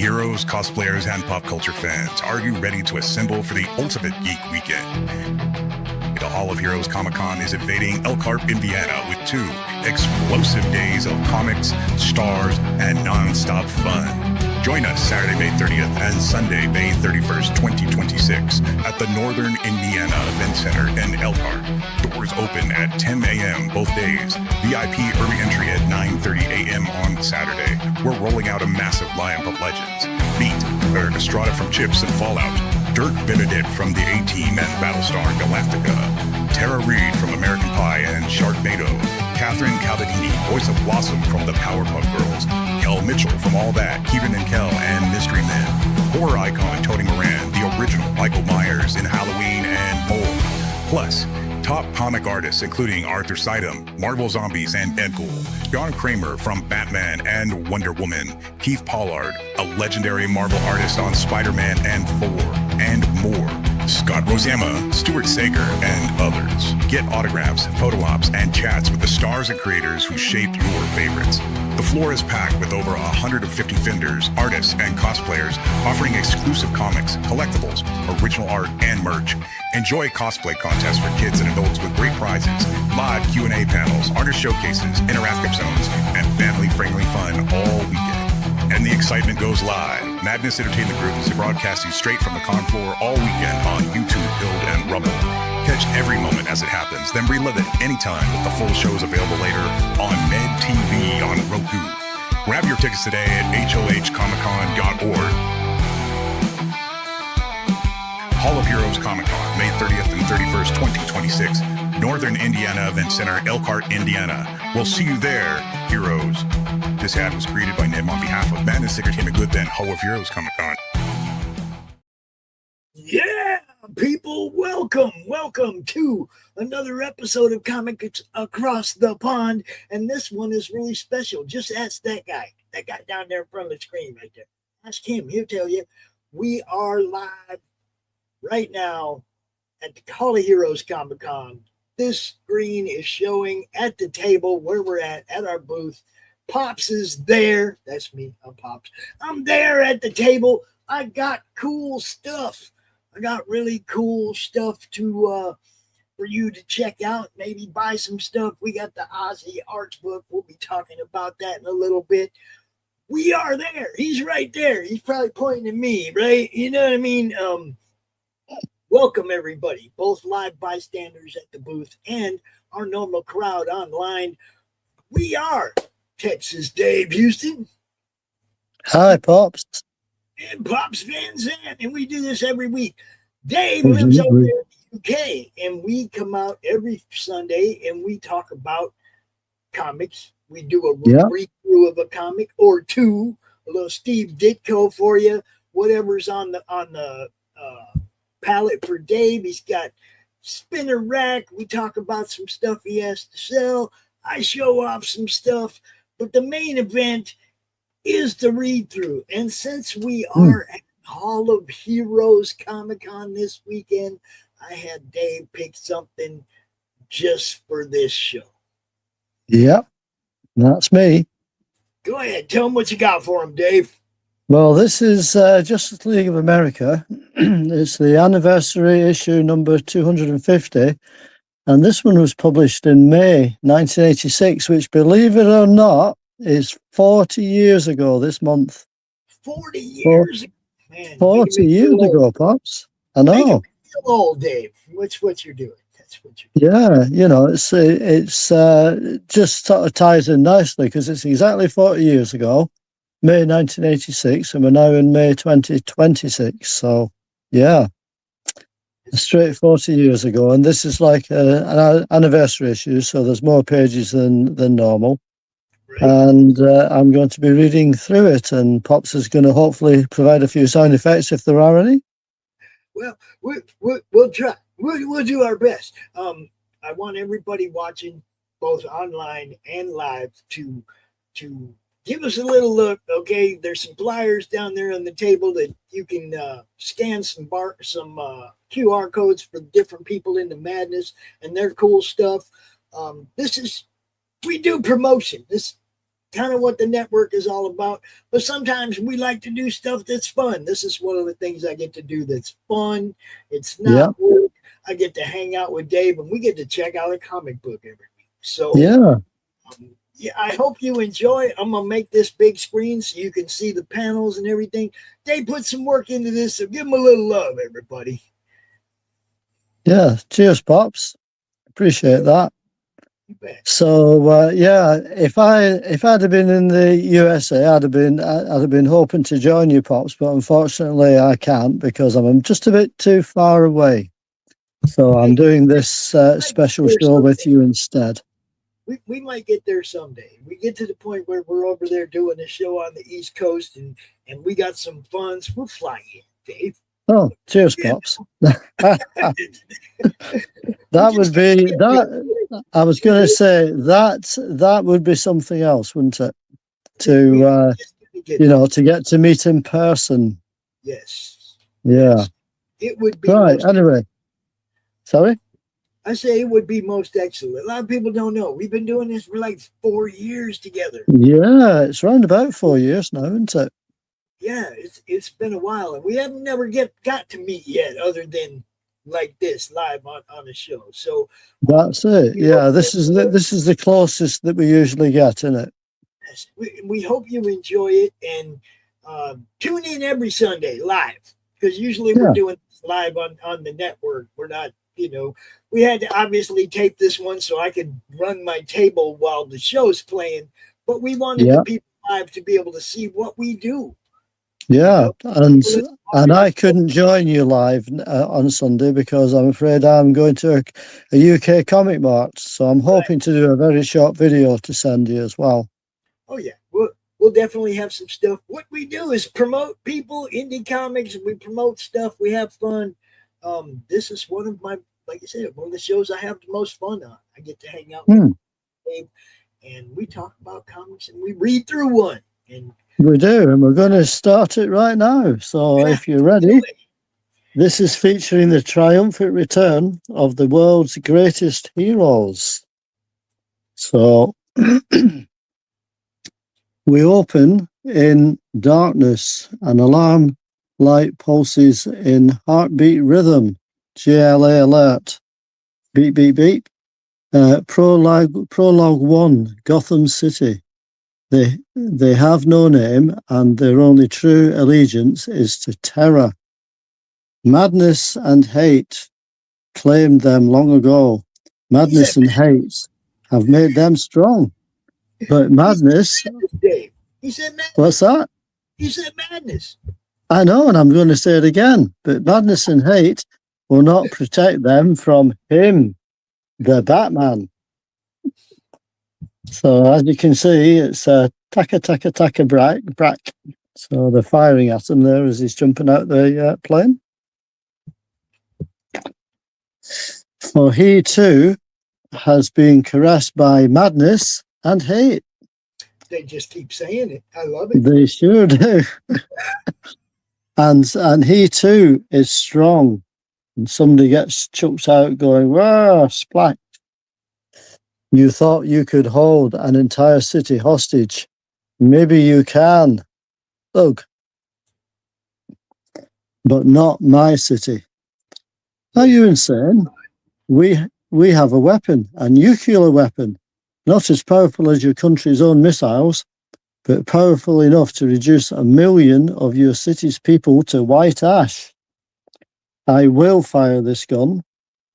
heroes, cosplayers, and pop culture fans, are you ready to assemble for the ultimate geek weekend? The Hall of Heroes Comic-Con is invading Elkhart, Indiana with 2 explosive days of comics, stars, and non-stop fun. Join us Saturday, May 30th and Sunday, May 31st, 2026 at the Northern Indiana Event Center in Elkhart. Doors open at 10 a.m. both days. VIP early entry at 9:30 a.m. on Saturday. We're rolling out a massive lineup of legends. Meet Eric Estrada from Chips and Fallout, Dirk Benedict from the A-Team and Battlestar Galactica, Tara Reid from American Pie and Sharknado, Catherine Cavadini, voice of Blossom from the Powerpuff Girls, Kel Mitchell from All That, Kieran and Kel and Mystery Men, horror icon Tony Moran, the original Michael Myers in Halloween, and more. Plus, top comic artists including Arthur Sidem, Marvel Zombies and Deadpool, John Kramer from Batman and Wonder Woman, Keith Pollard, a legendary Marvel artist on Spider-Man and Thor, and more. Scott Rosama, Stuart Sager, and others. Get autographs, photo ops, and chats with the stars and creators who shaped your favorites. The floor is packed with over 150 vendors, artists, and cosplayers offering exclusive comics, collectibles, original art, and merch. Enjoy cosplay contests for kids and adults with great prizes, live Q&A panels, artist showcases, interactive zones, and family-friendly fun all weekend. And the excitement goes live. Madness Entertainment Group is broadcasting straight from the con floor all weekend on YouTube, Build, and Rumble. Catch every moment as it happens, then relive it anytime with the full shows available later on Med TV on Roku. Grab your tickets today at hohcomiccon.org. Hall of Heroes Comic-Con, May 30th and 31st, 2026. Northern Indiana Event Center, Elkhart, Indiana. We'll see you there, heroes. This ad was created by Nim on behalf of Madness Entertainment Group and Hall of Heroes Comic-Con. Yeah, people, welcome to another episode of Comics Across the Pond. And this one is really special. Just ask that guy down there in front of the screen right there. Ask him, he'll tell you. We are live right now at the Hall of Heroes Comic-Con. This screen is showing at the table where we're at our booth. Pops is there. That's me. I'm Pops. I'm there at the table. I got cool stuff. I got really cool stuff to for you to check out. Maybe buy some stuff. We got the Ozzy Art Book. We'll be talking about that in a little bit. We are there. He's right there. He's probably pointing at me, right? You know what I mean? Welcome, everybody, both live bystanders at the booth and our normal crowd online. We are Texas Dave Houston. Hi, Pops. And Pops Van Zandt, and we do this every week. Dave lives over there in the UK, and we come out every Sunday, and we talk about comics. We do a read-through of a comic or two, a little Steve Ditko for you, whatever's on the palette for Dave. He's got spinner rack. We talk about some stuff he has to sell. I show off some stuff, but the main event is the read through. And since we are at Hall of Heroes Comic-Con this weekend, I had Dave pick something just for this show. Yep, that's me. Go ahead, tell him what you got for him, Dave. Well, this is Justice League of America. It's the anniversary issue number 250. And this one was published in May 1986, which, believe it or not, is 40 years ago this month. 40 years? Man, 40 years ago, Pops. I know. Make me feel old, Dave. That's what you're doing. That's what you're doing. Yeah, you know, it's just sort of ties in nicely because it's exactly 40 years ago. May 1986, and we're now in May 2026. So, yeah, straight 40 years ago. And this is like an anniversary issue, so there's more pages than normal. Right. And I'm going to be reading through it, and Pops is going to hopefully provide a few sound effects if there are any. Well, we'll try. We'll do our best. I want everybody watching, both online and live, to give us a little look, okay? There's some flyers down there on the table that you can scan some QR codes for different people in the madness and their cool stuff. We do promotion. kind of what the network is all about. But sometimes we like to do stuff that's fun. This is one of the things I get to do that's fun. It's not work. I get to hang out with Dave, and we get to check out a comic book every week. So yeah, I hope you enjoy. I'm gonna make this big screen so you can see the panels and everything. Dave put some work into this, so give him a little love, everybody. Yeah, cheers, Pops. Appreciate that. So yeah, if I'd have been in the USA, I'd have been hoping to join you, Pops, but unfortunately I can't because I'm just a bit too far away. So I'm doing this special show with you instead. We might get there someday. We get to the point where we're over there doing a show on the East Coast, and we got some funds. We'll fly in, Dave. Oh, cheers, Pops. That would be that. I was going to say that would be something else, wouldn't it? To to get to meet in person. Yes. Yeah. Yes. It would be right. Anyway, sorry. I say it would be most excellent. A lot of people don't know. We've been doing this for like 4 years together. Yeah, it's around about 4 years now, isn't it? Yeah, it's been a while, and we haven't never got to meet yet, other than like this live on a show. So that's it. Yeah, this is the closest that we usually get, isn't it? Yes, we hope you enjoy it, and tune in every Sunday live, because usually we're doing this live on the network. We're not, we had to obviously tape this one so I could run my table while the show's playing, but we wanted the people live to be able to see what we do. Yeah, and I couldn't join you live on Sunday because I'm afraid I'm going to a UK comic mart. So I'm hoping to do a very short video to send you as well. Oh yeah, we'll definitely have some stuff. What we do is promote people, indie comics. We promote stuff. We have fun. This is one of my, like I said, one of the shows I have the most fun on. I get to hang out with Dave, and we talk about comics, and we read through one. And we do, and we're going to start it right now. So if you're ready, this is featuring the triumphant return of the world's greatest heroes. So we open in darkness. An alarm light pulses in heartbeat rhythm. GLA alert. Beep, beep, beep. Prologue 1, Gotham City. They have no name, and their only true allegiance is to terror. Madness and hate claimed them long ago. Madness and hate have made them strong. But madness... Dave. He said madness. What's that? He said madness. I know, and I'm going to say it again. But madness and hate will not protect them from him, the Batman. So as you can see, it's taka taka taka brack. So they're firing at him there as he's jumping out the plane. For he too has been caressed by madness and hate. They just keep saying it. I love it. They sure do. and he too is strong. And somebody gets chucked out going, "Wah, splat." You thought you could hold an entire city hostage. Maybe you can. Look. But not my city. Are you insane? We have a weapon, a nuclear weapon, not as powerful as your country's own missiles, but powerful enough to reduce 1 million of your city's people to white ash. I will fire this gun.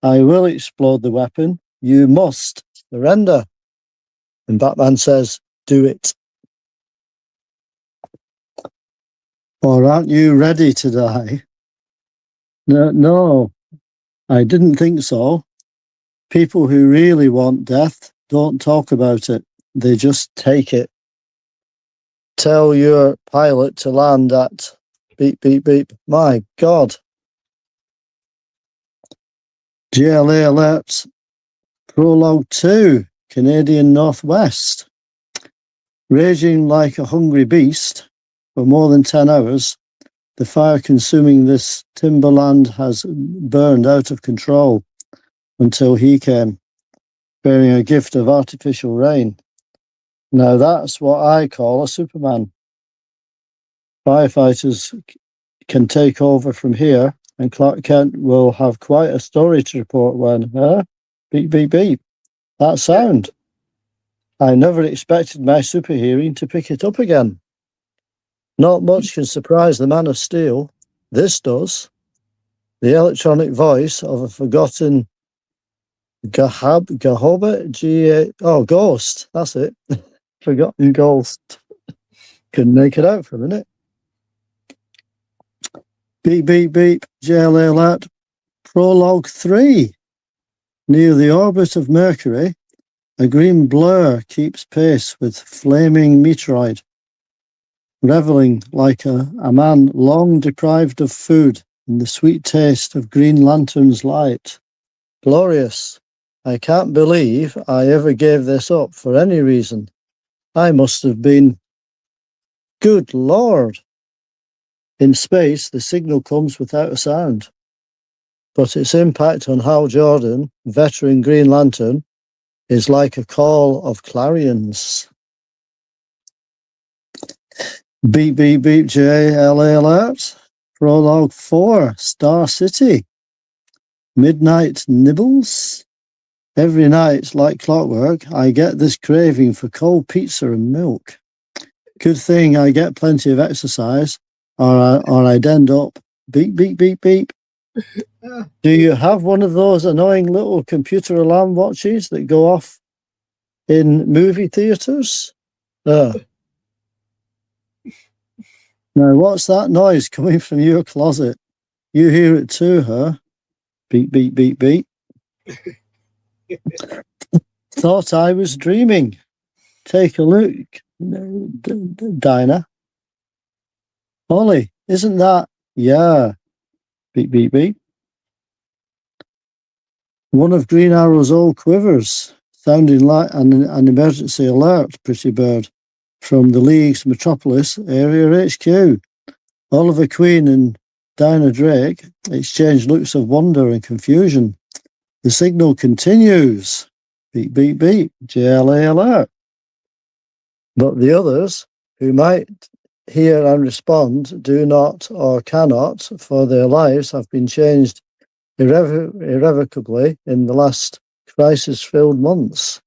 I will explode the weapon. You must surrender. And Batman says, do it. Or aren't you ready to die? No, I didn't think so. People who really want death don't talk about it. They just take it. Tell your pilot to land at beep, beep, beep. My God. GLA alerts. Prologue 2, Canadian Northwest. Raging like a hungry beast for more than 10 hours, the fire consuming this timberland has burned out of control until he came, bearing a gift of artificial rain. Now that's what I call a Superman. Firefighters can take over from here, and Clark Kent will have quite a story to report when, beep, beep, beep. That sound. I never expected my super hearing to pick it up again. Not much can surprise the Man of Steel. This does. The electronic voice of a forgotten ghost. That's it. Forgotten ghost. Couldn't make it out for a minute. Beep, beep, beep. JLA alert. Prologue 3. Near the orbit of Mercury, a green blur keeps pace with flaming meteoroid, reveling like a man long deprived of food in the sweet taste of Green Lantern's light. Glorious. I can't believe I ever gave this up for any reason. I must have been... Good Lord! In space, the signal comes without a sound. But its impact on Hal Jordan, veteran Green Lantern, is like a call of clarions. Beep, beep, beep, JLA alert. Prologue 4, Star City. Midnight nibbles. Every night, like clockwork, I get this craving for cold pizza and milk. Good thing I get plenty of exercise, or I'd end up beep, beep, beep, beep. Do you have one of those annoying little computer alarm watches that go off in movie theatres? Now, what's that noise coming from your closet? You hear it too, huh? Beep, beep, beep, beep. Thought I was dreaming. Take a look, Dinah. Ollie, isn't that? Yeah. Beep, beep, beep. One of Green Arrow's old quivers, sounding like an emergency alert, pretty bird, from the League's Metropolis Area HQ. Oliver Queen and Dinah Drake exchange looks of wonder and confusion. The signal continues. Beep, beep, beep. JLA alert. But the others, who might hear and respond, do not or cannot, for their lives have been changed irrevocably in the last crisis-filled months.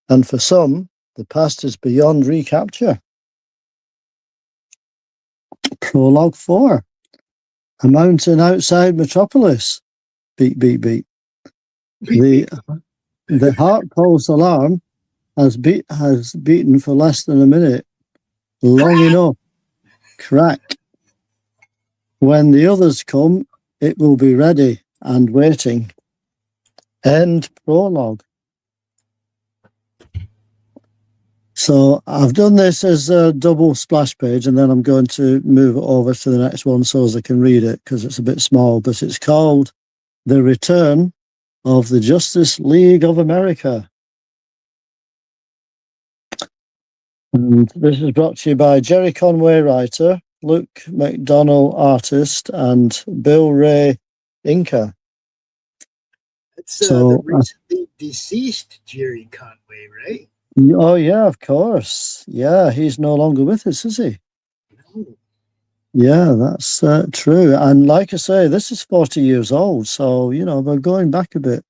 And for some, the past is beyond recapture. Prologue 4. A mountain outside Metropolis. Beep, beep, beep. The heart pulse alarm has beaten for less than a minute. Long enough. Crack. When the others come, it will be ready and waiting. End prologue. So I've done this as a double splash page, and then I'm going to move it over to the next one so as I can read it, because it's a bit small, but it's called The Return of the Justice League of America. And this is brought to you by Jerry Conway, writer, Luke McDonnell, artist, and Bill Ray, inker. It's the recently deceased Jerry Conway, right? Oh, yeah, of course. Yeah, he's no longer with us, is he? No. Yeah, that's true. And like I say, this is 40 years old, so, you know, we're going back a bit.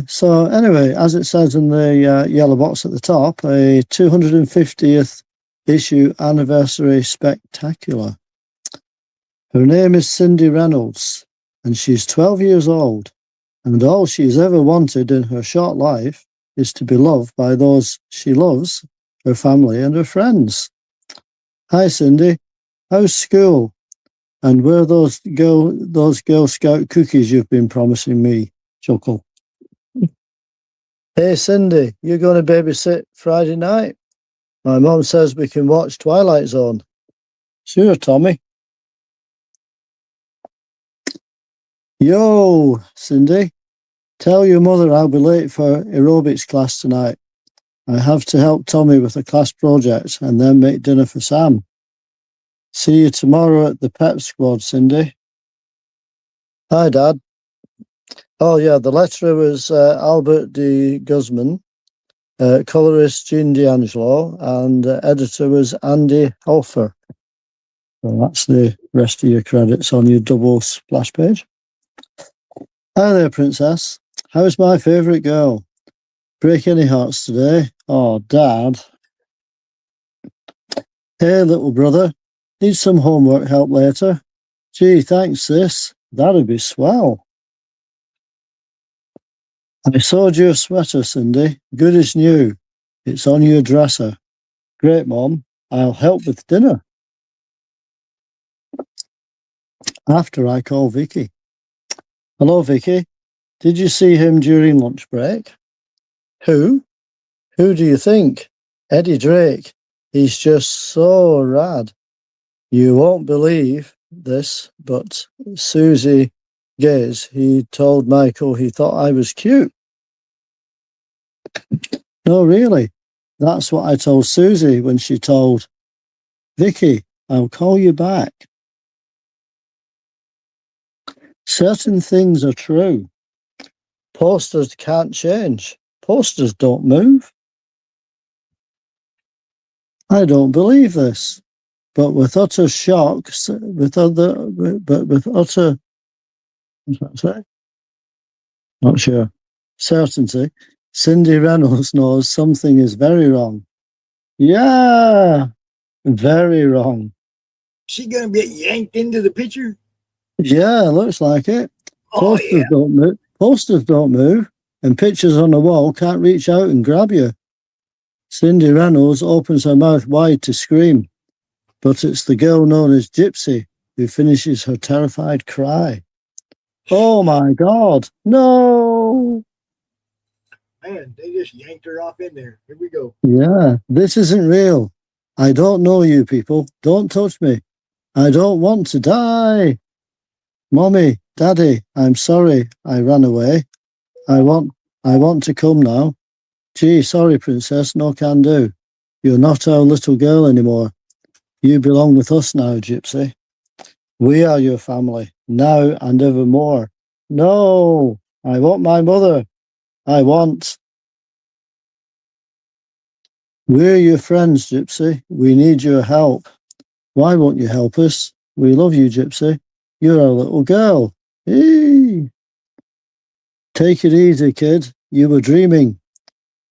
So anyway, as it says in the yellow box at the top, a 250th issue anniversary spectacular. Her name is Cindy Reynolds, and she's 12 years old, and all she's ever wanted in her short life is to be loved by those she loves, her family and her friends. Hi, Cindy. How's school? And where those Girl Scout cookies you've been promising me? Chuckle. Hey, Cindy, you're going to babysit Friday night? My mom says we can watch Twilight Zone. Sure, Tommy. Yo, Cindy. Tell your mother I'll be late for aerobics class tonight. I have to help Tommy with a class project and then make dinner for Sam. See you tomorrow at the pep squad, Cindy. Hi, Dad. Oh, yeah, the letterer was Albert D. Guzman. Colorist Jean D'Angelo, and editor was Andy Hofer. So that's the rest of your credits on your double splash page. Hi there, Princess. How's my favourite girl? Break any hearts today? Oh, Dad. Hey, little brother. Need some homework help later? Gee, thanks, sis. That'd be swell. I sewed you a sweater, Cindy. Good as new. It's on your dresser. Great, Mom. I'll help with dinner. After I call Vicky. Hello, Vicky. Did you see him during lunch break? Who? Who do you think? Eddie Drake. He's just so rad. You won't believe this, but Susie Gaze, he told Michael he thought I was cute. No, really. That's what I told Susie when she told Vicky, I'll call you back. Certain things are true. Posters can't change. Posters don't move. I don't believe this. But with utter shock, what's that say? Not sure. Certainty, Cindy Reynolds knows something is very wrong. Yeah, very wrong. She gonna get yanked into the picture? Yeah, looks like it. Oh, yeah. Don't move. Posters don't move, and pictures on the wall can't reach out and grab you. Cindy Reynolds opens her mouth wide to scream, but it's the girl known as Gypsy who finishes her terrified cry. Oh my God, no! Man, they just yanked her off in there. Here we go. Yeah, this isn't real. I don't know you people. Don't touch me. I don't want to die. Mommy, Daddy, I'm sorry I ran away. I want to come now. Gee, sorry, Princess, no can do. You're not our little girl anymore. You belong with us now, Gypsy. We are your family, now and evermore. No, I want my mother. We're your friends, Gypsy. We need your help. Why won't you help us? We love you, Gypsy. You're our little girl. Eee. Take it easy, kid. You were dreaming.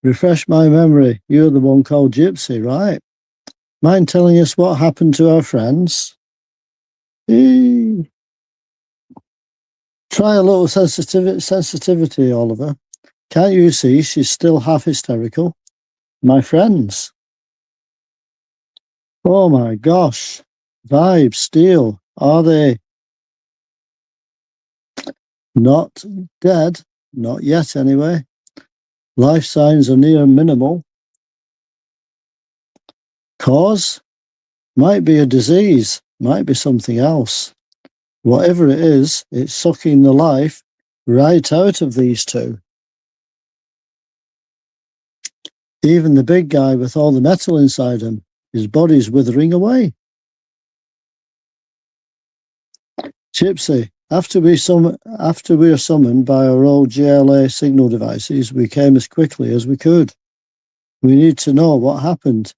Refresh my memory. You're the one called Gypsy, right? Mind telling us what happened to our friends? Eee. Try a little sensitivity, Oliver. Can't you see she's still half hysterical? My friends. Oh my gosh. Vibes, steel. Are they not dead? Not yet, anyway. Life signs are near minimal. Cause? Might be a disease. Might be something else. Whatever it is, it's sucking the life right out of these two. Even the big guy with all the metal inside him, his body's withering away. Gypsy, after we are summoned by our old GLA signal devices, we came as quickly as we could. We need to know what happened.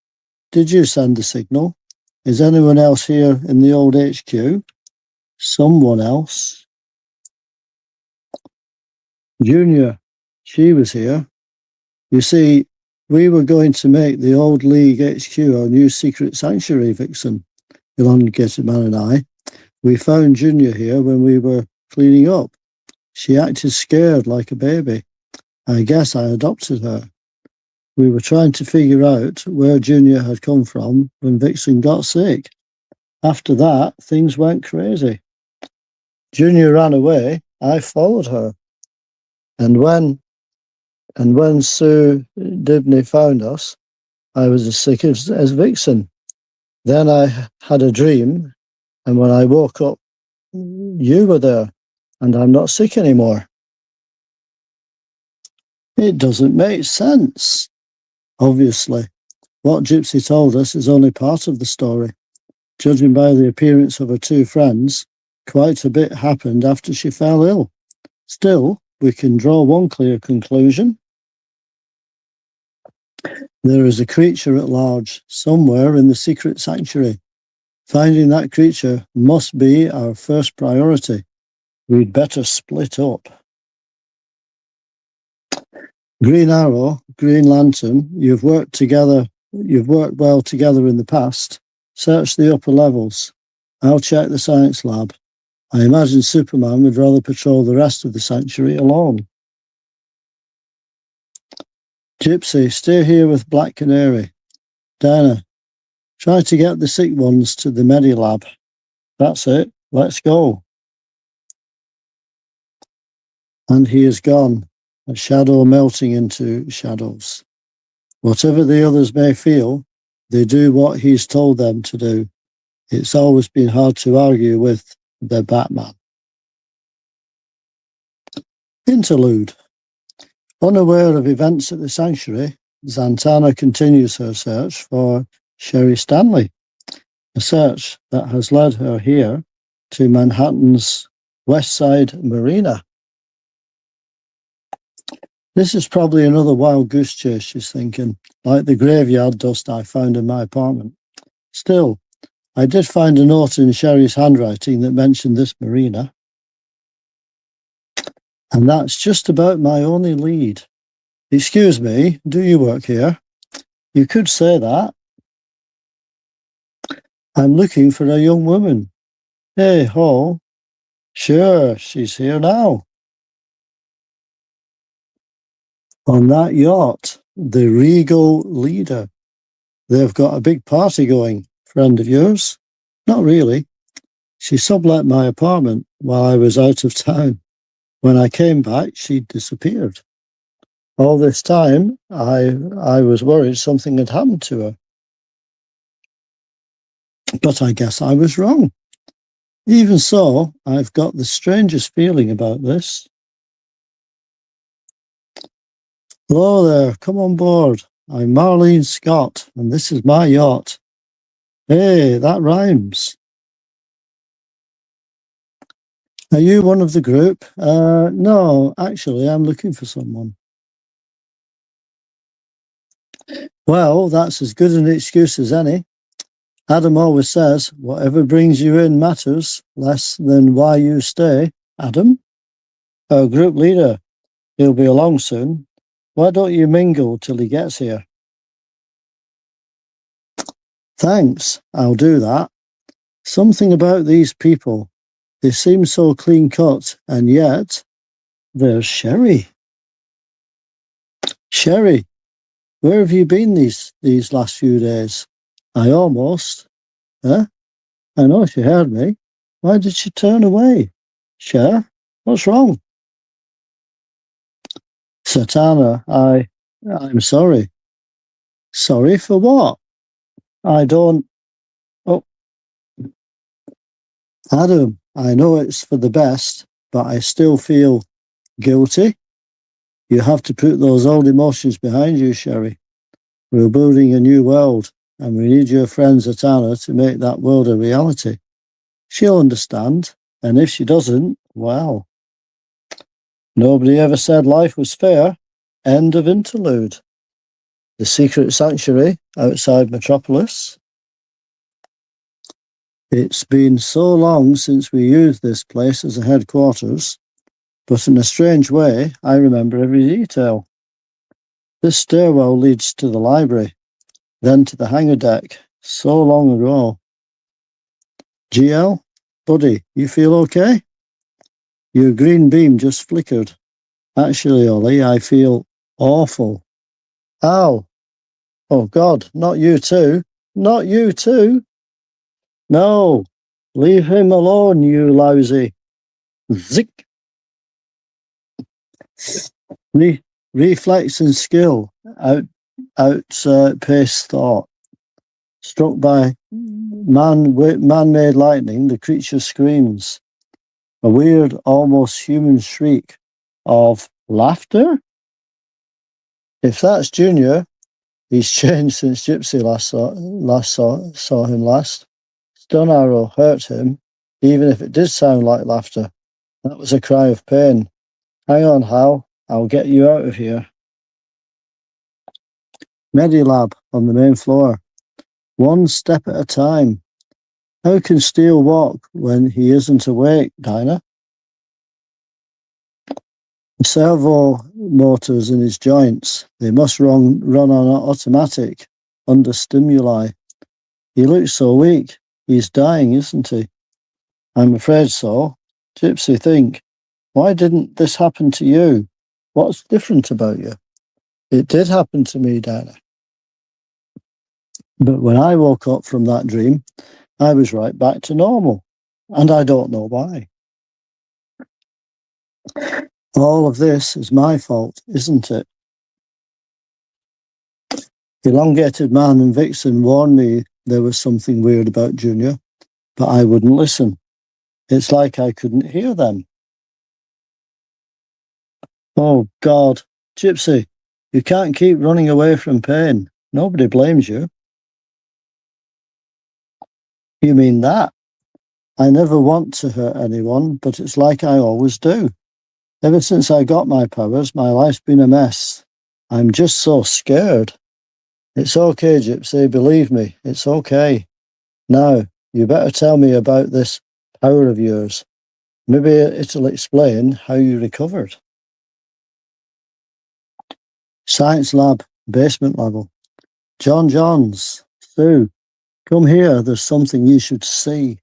Did you send a signal? Is anyone else here in the old HQ? Someone else? Junior, she was here. You see, we were going to make the old League HQ our new secret sanctuary, Vixen, Elongated Man and I. We found Junior here when we were cleaning up. She acted scared like a baby. I guess I adopted her. We were trying to figure out where Junior had come from when Vixen got sick. After that, things went crazy. Junior ran away. I followed her. And when Sue Dibney found us, I was as sick as Vixen. Then I had a dream, and when I woke up, you were there, and I'm not sick anymore. It doesn't make sense. Obviously, what Gypsy told us is only part of the story. Judging by the appearance of her two friends, quite a bit happened after she fell ill. Still, we can draw one clear conclusion. There is a creature at large somewhere in the secret sanctuary. Finding that creature must be our first priority. We'd better split up. Green Arrow, Green Lantern, you've worked well together in the past. Search the upper levels. I'll check the science lab. I imagine Superman would rather patrol the rest of the sanctuary alone. Gypsy, stay here with Black Canary. Diana, try to get the sick ones to the Medilab. That's it. Let's go. And he is gone, a shadow melting into shadows. Whatever the others may feel, they do what he's told them to do. It's always been hard to argue with the Batman. Interlude. Unaware of events at the sanctuary, Zatanna continues her search for Sherry Stanley, a search that has led her here to Manhattan's West Side Marina. This is probably another wild goose chase, she's thinking, like the graveyard dust I found in my apartment. Still, I did find a note in Sherry's handwriting that mentioned this marina. And that's just about my only lead. Excuse me, do you work here? You could say that. I'm looking for a young woman. Hey, ho. Sure, she's here now. On that yacht, the Regal Leader. They've got a big party going. Friend of yours? Not really. She sublet my apartment while I was out of town. When I came back, she'd disappeared. All this time, I was worried something had happened to her. But I guess I was wrong. Even so, I've got the strangest feeling about this. Hello there, come on board. I'm Marlene Scott, and this is my yacht. Hey, that rhymes. Are you one of the group? No, actually, I'm looking for someone. Well, that's as good an excuse as any. Adam always says, whatever brings you in matters less than why you stay. Adam? Our group leader. He'll be along soon. Why don't you mingle till he gets here? Thanks, I'll do that. Something about these people. They seem so clean-cut, and yet there's Sherry. Sherry, where have you been these last few days? I almost... Huh? I know she heard me. Why did she turn away? Cher, what's wrong? Zatanna, I'm sorry. Sorry for what? I don't... Oh. Adam, I know it's for the best, but I still feel guilty. You have to put those old emotions behind you, Sherry. We're building a new world, and we need your friend Zatanna to make that world a reality. She'll understand, and if she doesn't, well... Nobody ever said life was fair. End of interlude. The secret sanctuary outside Metropolis. It's been so long since we used this place as a headquarters, but in a strange way, I remember every detail. This stairwell leads to the library, then to the hangar deck, so long ago. GL, buddy, you feel okay? Your green beam just flickered. Actually, Ollie, I feel awful. Al. Oh, God, not you too. Not you too. No, leave him alone, you lousy. Zick. Reflex and skill outpace thought. Struck by man-made lightning, the creature screams. A weird, almost human shriek of laughter? If that's Junior, he's changed since Gypsy saw him last. Stun arrow hurt him, even if it did sound like laughter. That was a cry of pain. Hang on, Hal. I'll get you out of here. Medilab on the main floor. One step at a time. How can Steele walk when he isn't awake, Dinah? Servo motors in his joints. They must run on automatic, under stimuli. He looks so weak. He's dying, isn't he? I'm afraid so. Gypsy, think. Why didn't this happen to you? What's different about you? It did happen to me, Dinah. But when I woke up from that dream, I was right back to normal. And I don't know why. All of this is my fault, isn't it? Elongated Man and Vixen warned me there was something weird about Junior, but I wouldn't listen. It's like I couldn't hear them. Oh, God. Gypsy, you can't keep running away from pain. Nobody blames you. You mean that? I never want to hurt anyone, but it's like I always do. Ever since I got my powers, my life's been a mess. I'm just so scared. It's okay, Gypsy, believe me, it's okay. Now, you better tell me about this power of yours. Maybe it'll explain how you recovered. Science lab, basement level. John Johns, Sue, come here, there's something you should see.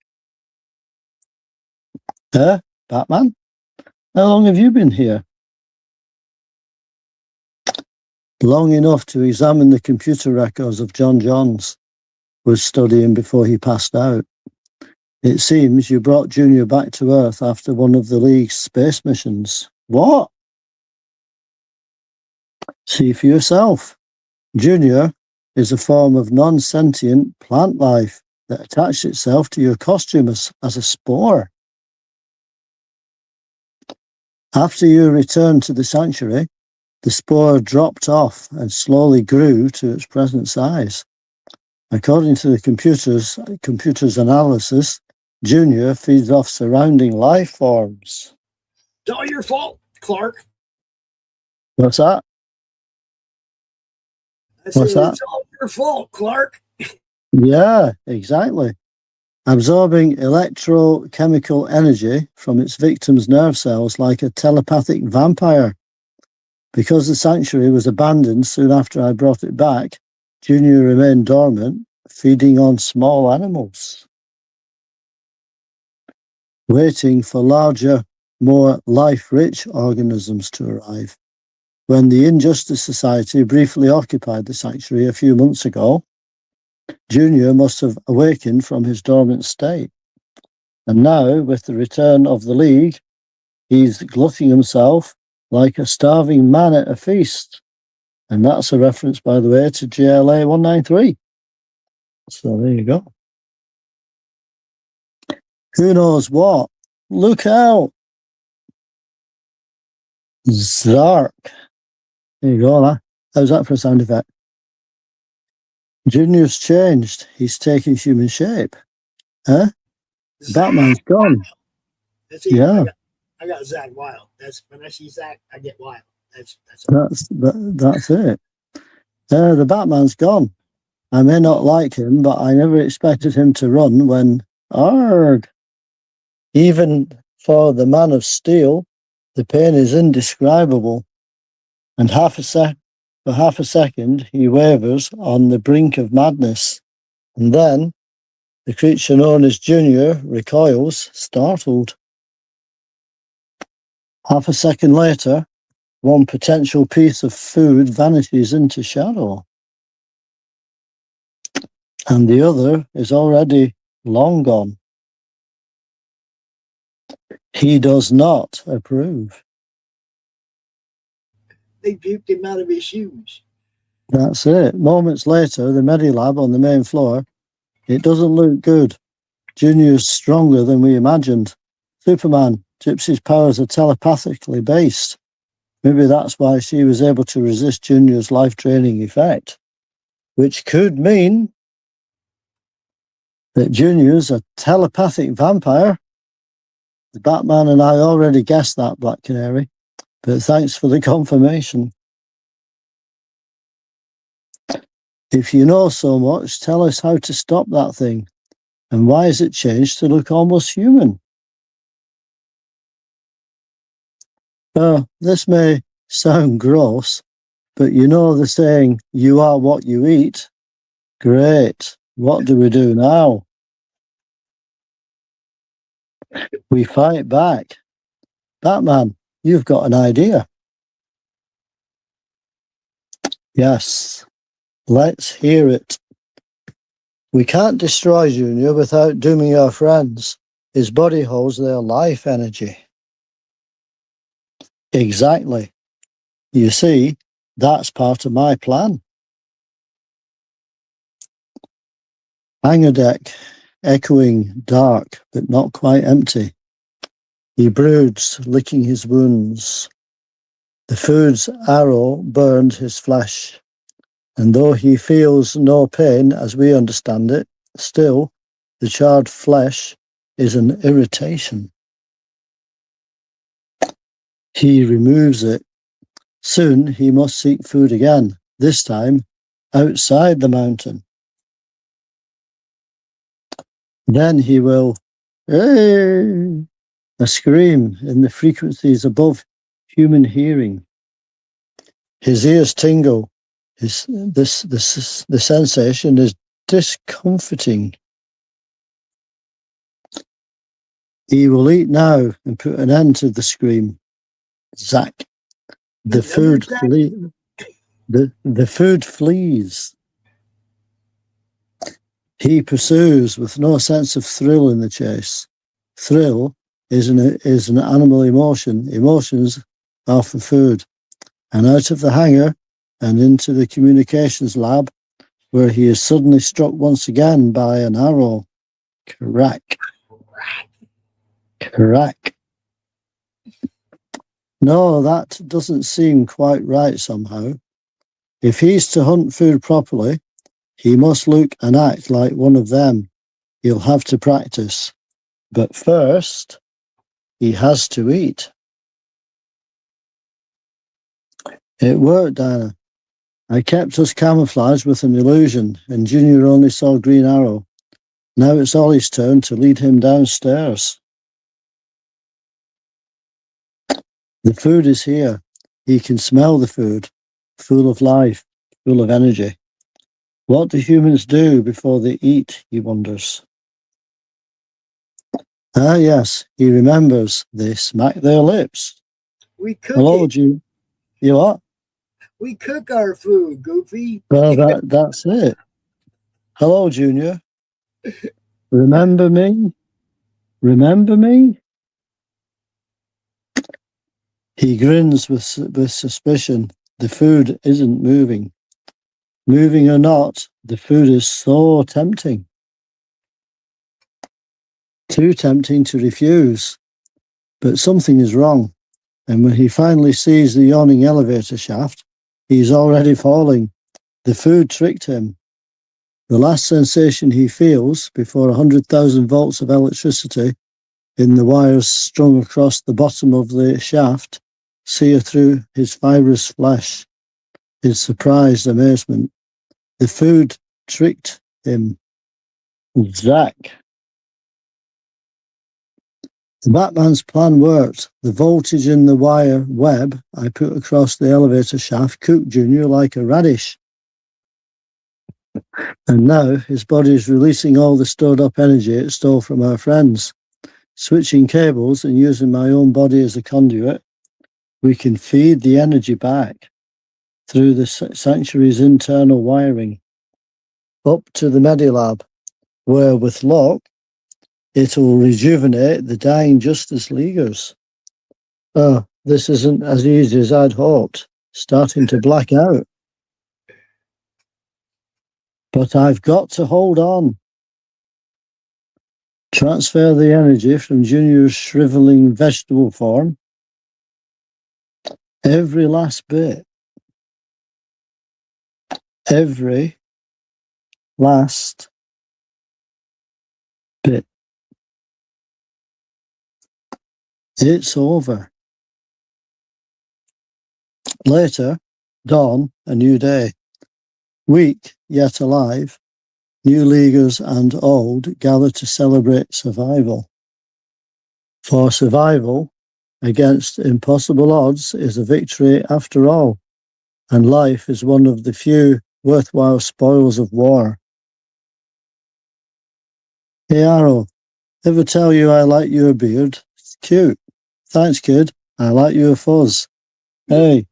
Batman? How long have you been here? Long enough to examine the computer records of John Johns was studying before he passed out. It seems you brought Junior back to Earth after one of the League's space missions. What? See for yourself. Junior is a form of non-sentient plant life that attached itself to your costume as a spore. After you returned to the sanctuary, the spore dropped off and slowly grew to its present size. According to the computer's analysis, Junior feeds off surrounding life forms. It's all your fault, Clark. What's that? What's that? It's all your fault, Clark. Yeah, exactly. Absorbing electrochemical energy from its victim's nerve cells like a telepathic vampire. Because the sanctuary was abandoned soon after I brought it back, Junior remained dormant, feeding on small animals, waiting for larger, more life-rich organisms to arrive. When the Injustice Society briefly occupied the sanctuary a few months ago, Junior must have awakened from his dormant state. And now, with the return of the League, he's glutting himself like a starving man at a feast. And that's a reference, by the way, to GLA 193. So there you go. Who knows what? Look out! Zark. There you go, huh? How's that for a sound effect? Junior's changed. He's taken human shape. Huh? Batman's gone. Yeah. I got Zach Wild. That's when I see Zach, I get wild. That's it. The Batman's gone. I may not like him, but I never expected him to run when arg. Even for the Man of Steel, the pain is indescribable. And for half a second, he wavers on the brink of madness. And then the creature known as Junior recoils, startled. Half a second later, one potential piece of food vanishes into shadow. And the other is already long gone. He does not approve. They puked him out of his shoes. That's it. Moments later, the Medilab on the main floor. It doesn't look good. Junior's stronger than we imagined. Superman, Gypsy's powers are telepathically based. Maybe that's why she was able to resist Junior's life-draining effect. Which could mean that Junior's a telepathic vampire. The Batman and I already guessed that, Black Canary. But thanks for the confirmation. If you know so much, tell us how to stop that thing. And why has it changed to look almost human? This may sound gross, but you know the saying, you are what you eat? Great. What do we do now? We fight back. Batman, you've got an idea. Yes. Let's hear it. We can't destroy Junior without dooming our friends. His body holds their life energy. Exactly. You see, that's part of my plan. Hangar deck, echoing, dark, but not quite empty. He broods, licking his wounds. The food's arrow burned his flesh, and though he feels no pain as we understand it, still, the charred flesh is an irritation. He removes it. Soon he must seek food again, this time outside the mountain. Then he will, "Hey!" a scream in the frequencies above human hearing. His ears tingle. The sensation is discomforting. He will eat now and put an end to the scream. Zack. The food flees. He pursues with no sense of thrill in the chase. Thrill is an animal emotion. Emotions are for food. And out of the hangar and into the communications lab, where he is suddenly struck once again by an arrow. Crack. Crack. No, that doesn't seem quite right somehow. If he's to hunt food properly, he must look and act like one of them. He'll have to practice. But first, he has to eat. It worked, Diana. I kept us camouflaged with an illusion, and Junior only saw Green Arrow. Now it's Ollie's turn to lead him downstairs. The food is here. He can smell the food, full of life, full of energy. What do humans do before they eat, he wonders. Ah, yes, he remembers. They smack their lips. We cook Hello, it. You what? We cook our food, Goofy. Well, that's it. Hello, Junior. Remember me? Remember me? He grins with suspicion. The food isn't moving. Moving or not, the food is so tempting. Too tempting to refuse. But something is wrong. And when he finally sees the yawning elevator shaft, he's already falling. The food tricked him. The last sensation he feels before 100,000 volts of electricity in the wires strung across the bottom of the shaft sear through his fibrous flesh. His surprised amazement. The food tricked him. Zack. The Batman's plan worked. The voltage in the wire web I put across the elevator shaft cooked Junior like a radish. And now his body is releasing all the stored up energy it stole from our friends. Switching cables and using my own body as a conduit, we can feed the energy back through the sanctuary's internal wiring up to the Medilab, where with Locke, it'll rejuvenate the dying Justice Leaguers. Oh, this isn't as easy as I'd hoped. Starting to black out. But I've got to hold on. Transfer the energy from Junior's shriveling vegetable form. Every last bit. Every last bit. It's over. Later, dawn, a new day. Weak yet alive, new leaguers and old gather to celebrate survival. For survival against impossible odds is a victory after all, and life is one of the few worthwhile spoils of war. Hey Arrow, ever tell you I like your beard? It's cute. Thanks, kid. I like your fuzz. Hey.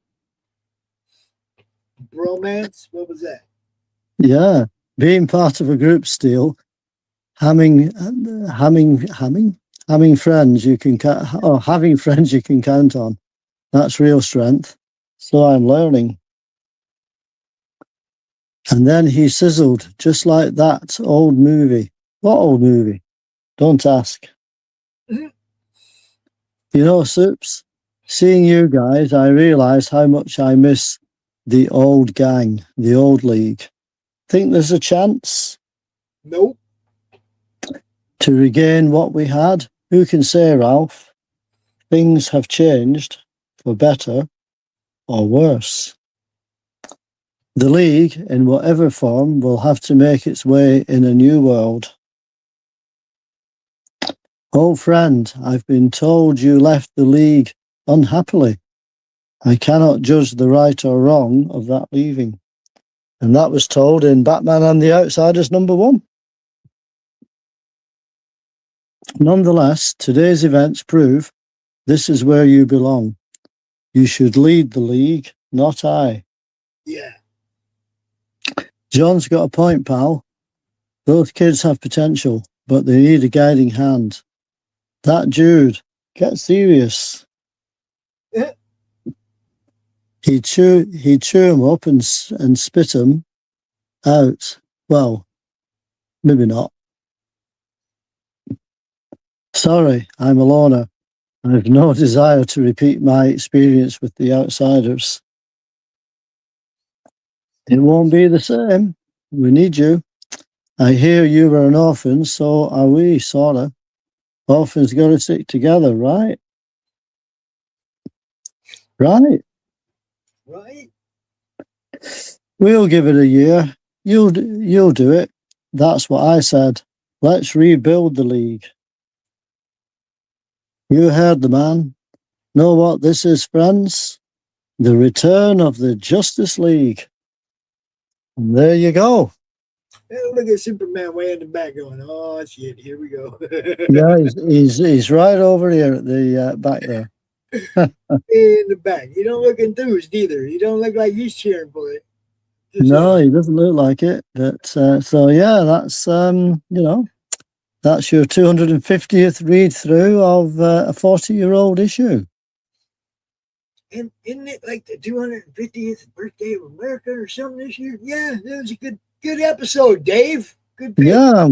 Bromance? What was that? Yeah. Being part of a group, Steel, having friends you can having friends you can count on. That's real strength. So I'm learning. And then he sizzled, just like that old movie. What old movie? Don't ask. You know, Soups, seeing you guys, I realise how much I miss the old gang, the old league. Think there's a chance? Nope. To regain what we had? Who can say, Ralph? Things have changed for better or worse. The league, in whatever form, will have to make its way in a new world. Old friend, I've been told you left the league unhappily. I cannot judge the right or wrong of that leaving. And that was told in Batman and the Outsiders #1. Nonetheless, today's events prove this is where you belong. You should lead the league, not I. Yeah. John's got a point, pal. Both kids have potential, but they need a guiding hand. That Jude, get serious. He'd chew him up and spit him out. Well, maybe not. Sorry, I'm a loner. I have no desire to repeat my experience with the Outsiders. It won't be the same. We need you. I hear you were an orphan, so are we, sorta. Orphans got to stick together, right? Right. Right. We'll give it a year. You'll do it. That's what I said. Let's rebuild the league. You heard the man. Know what this is, friends? The return of the Justice League. And there you go. Hey, look at Superman way in the back going, oh, shit, here we go. Yeah, he's right over here at the back there. In the back. You don't look enthused either. You don't look like he's cheering for it. No, he doesn't look like it. But so yeah, that's that's your 250th read through of a 40-year-old issue. And isn't it like the 250th birthday of America or something this year? Yeah, that was a good episode, Dave. Good pick. Yeah,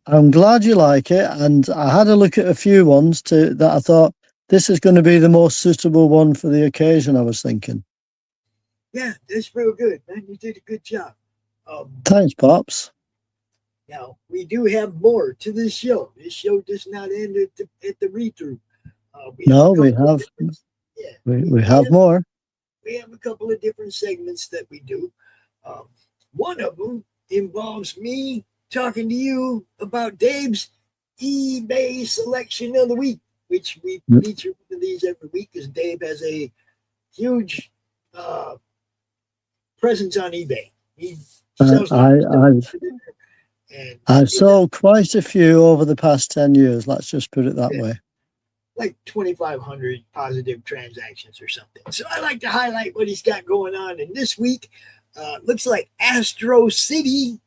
I'm glad you like it. And I had a look at a few ones that I thought this is going to be the most suitable one for the occasion, I was thinking. Yeah, that's real good, man. You did a good job. Thanks, Pops. Now, we do have more to this show. This show does not end at the read-through. We have more. We have a couple of different segments that we do. One of them involves me talking to you about Dave's eBay selection of the week, which we feature one of these every week because Dave has a huge presence on eBay. He sells I've sold quite a few over the past 10 years. Let's just put it that way. Like 2,500 positive transactions or something. So I like to highlight what he's got going on. And this week, looks like Astro City.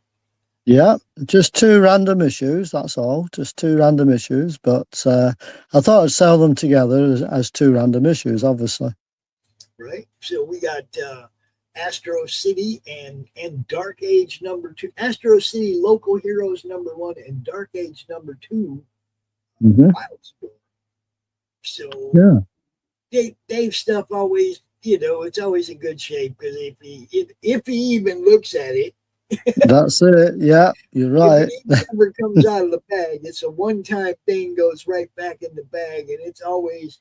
Yeah, just 2 random issues. That's all. Just 2 random issues. But I thought I'd sell them together as 2 random issues, obviously. Right. So we got Astro City and Dark Age #2. Astro City Local Heroes #1 and Dark Age #2. Wildstorm. So yeah, Dave stuff always, it's always in good shape because if he even looks at it, that's it. Yeah, you're right. If it never comes out of the bag, it's a one-time thing, goes right back in the bag, and it's always,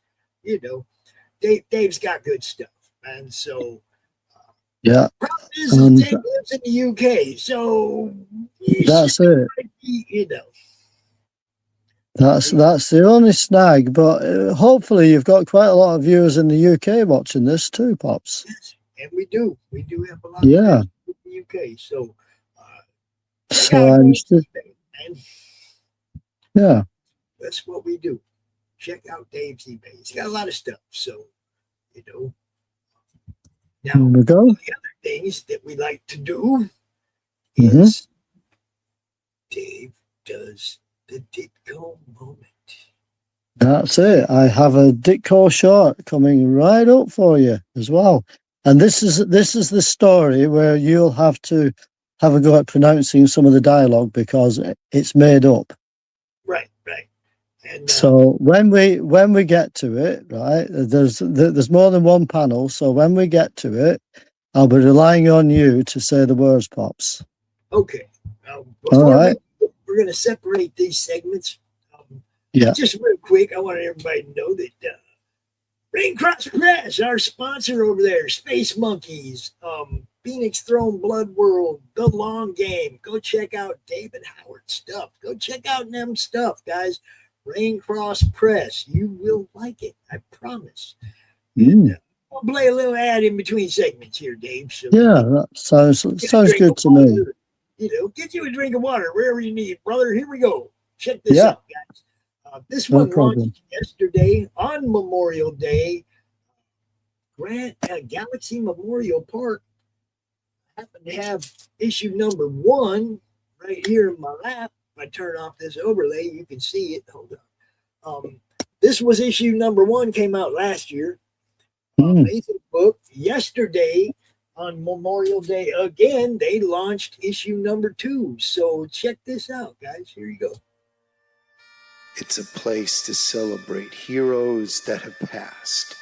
Dave's got good stuff, and so Yeah. Problem is, Dave lives in the UK, so that's it. You know. That's the only snag, but hopefully you've got quite a lot of viewers in the UK watching this too, Pops. Yes, and we do have a lot of Yeah. fans in the UK, so So I'm still, yeah. that's what we do. Check out Dave's eBay. He's got a lot of stuff, so you know. Now, Here we go. one of the other things that we like to do is Dave does the Ditko moment. That's it. I have a Ditko short coming right up for you as well. And this is the story where you'll have to have a go at pronouncing some of the dialogue because it's made up. Right. And, so when we get to it, right, there's more than one panel. So when we get to it, I'll be relying on you to say the words, Pops. Okay. All right. We're going to separate these segments. Yeah. Just real quick, I want everybody to know that Raincross Press, our sponsor over there, Space Monkeys, Phoenix Throne Blood World, The Long Game. Go check out David Howard's stuff. Go check out them stuff, guys. Raincross Press. You will like it. I promise. And, we'll play a little ad in between segments here, Dave. So yeah, that sounds good to me. You know, get you a drink of water wherever you need, brother. Here we go. Check this out, guys. This one launched yesterday on Memorial Day. Galaxy Memorial Park. I happen to have issue number 1 right here in my lap. If I turn off this overlay, you can see it. Hold on. This was issue number 1, came out last year. Amazing book. Yesterday on Memorial Day, again, they launched issue number 2. So check this out, guys. Here you go. It's a place to celebrate heroes that have passed.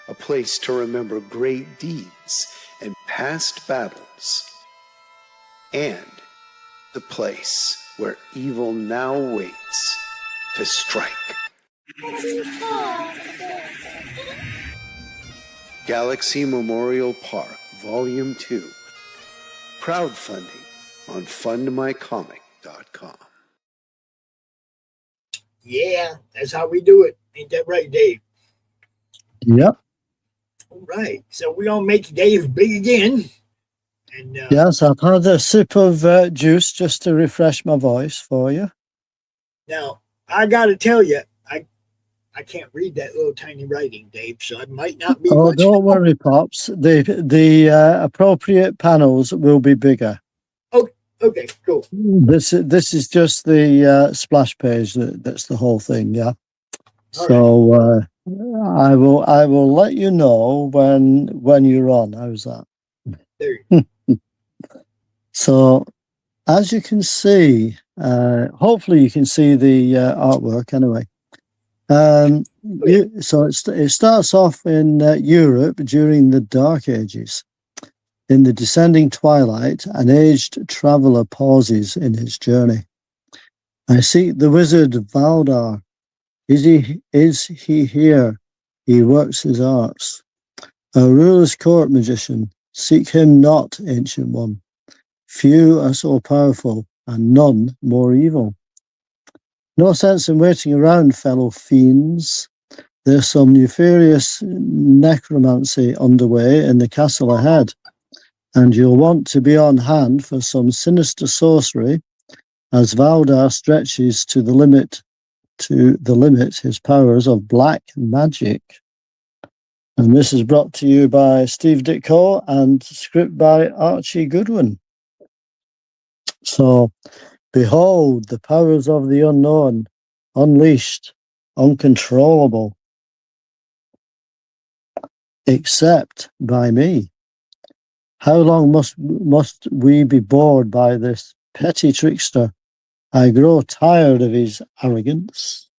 A place to remember great deeds and past battles. And the place where evil now waits to strike. Galaxy Memorial Park, Volume 2. Crowdfunding on fundmycomic.com. Yeah, that's how we do it. Ain't that right, Dave? Yep. All right. So we're going to make Dave big again. And yes, I've had a sip of juice just to refresh my voice for you. Now, I got to tell you, I can't read that little tiny writing, Dave, so it might not be much. Don't worry, Pops. The appropriate panels will be bigger. Okay, cool. This is just the splash page. That's the whole thing, yeah. All so I will let you know when you're on. How's that? There you go. So, as you can see, hopefully you can see the artwork anyway. So it starts off in Europe during the Dark Ages. In the descending twilight, an aged traveller pauses in his journey. I seek the wizard Valdar. Is he here? He works his arts. A ruler's court magician. Seek him not, ancient one. Few are so powerful, and none more evil. No sense in waiting around, fellow fiends. There's some nefarious necromancy underway in the castle ahead, and you'll want to be on hand for some sinister sorcery as Valdar stretches to the limit his powers of black magic. And this is brought to you by Steve Ditko and script by Archie Goodwin. So, behold the powers of the unknown, unleashed, uncontrollable, except by me. How long must we be bored by this petty trickster? I grow tired of his arrogance.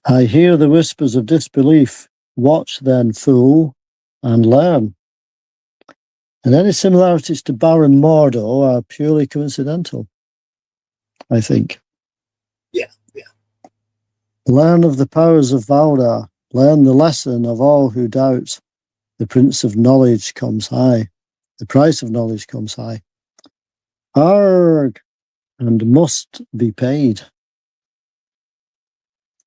I hear the whispers of disbelief. Watch then, fool, and learn. And any similarities to Baron Mordo are purely coincidental, I think. Yeah. Learn of the powers of Valdar. learn the lesson of all who doubt. The Prince of Knowledge comes high. The price of knowledge comes high. Arg! And must be paid.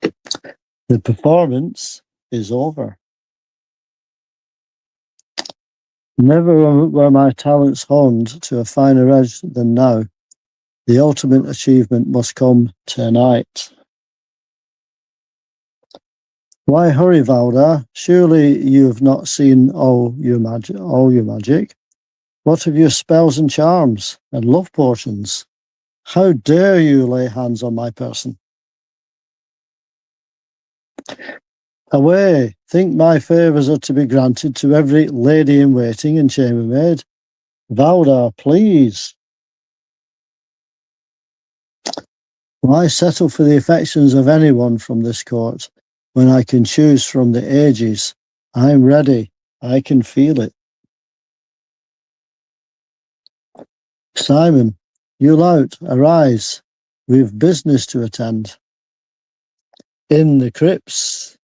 The performance is over. Never were my talents honed to a finer edge than now. The ultimate achievement must come tonight. Why hurry, Valda? Surely you have not seen all your magic. What of your spells and charms and love potions? How dare you lay hands on my person? Away! Think my favours are to be granted to every lady in waiting and chambermaid. Valda, please. Why settle for the affections of anyone from this court when I can choose from the ages? I'm ready. I can feel it. Simon, you lout, arise. We've business to attend. In the crypts.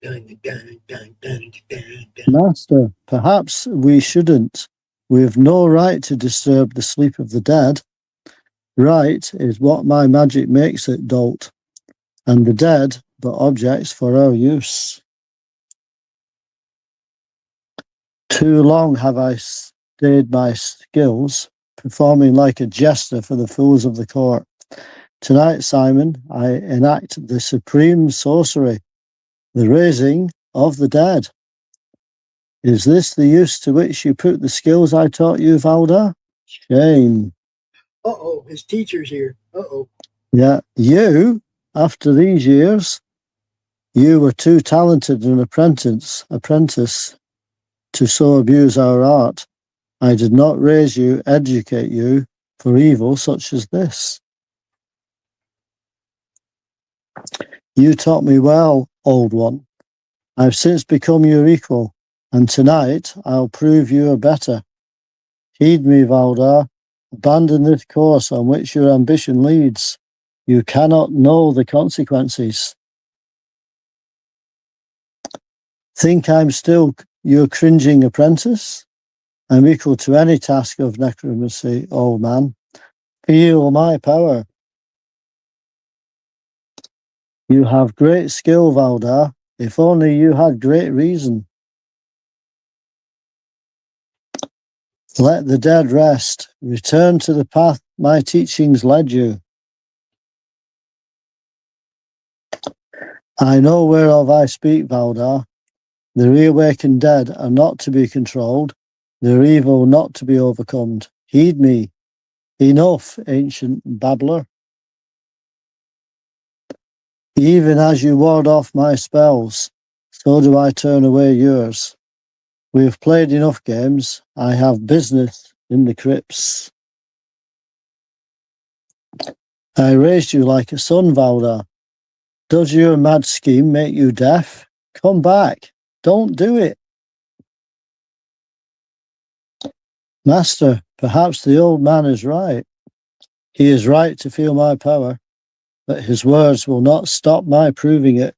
Dun, dun, dun, dun, dun, dun. Master, perhaps we shouldn't. We have no right to disturb the sleep of the dead. Right is what my magic makes it, dolt, and the dead but objects for our use. Too long have I stayed my skills, performing like a jester for the fools of the court. Tonight, Simon, I enact the supreme sorcery, the raising of the dead. Is this the use to which you put the skills I taught you, Valda? Shame. Uh-oh, his teacher's here. Uh-oh. Yeah, you, after these years, you were too talented an apprentice to so abuse our art. I did not raise you, educate you for evil such as this. You taught me well, old one. I've since become your equal, and tonight I'll prove you are better. Heed me, Valdar. Abandon this course on which your ambition leads. You cannot know the consequences. Think I'm still your cringing apprentice? I'm equal to any task of necromancy, old man. Feel my power. You have great skill, Valdar. If only you had great reason. Let the dead rest. Return to the path my teachings led you. I know whereof I speak, Valdar. The reawakened dead are not to be controlled. Their evil not to be overcome. Heed me. Enough, ancient babbler. Even as you ward off my spells, so do I turn away yours. We have played enough games. I have business in the crypts. I raised you like a son, Valdar. Does your mad scheme make you deaf? Come back. Don't do it. Master, perhaps the old man is right. He is right to feel my power, but his words will not stop my proving it.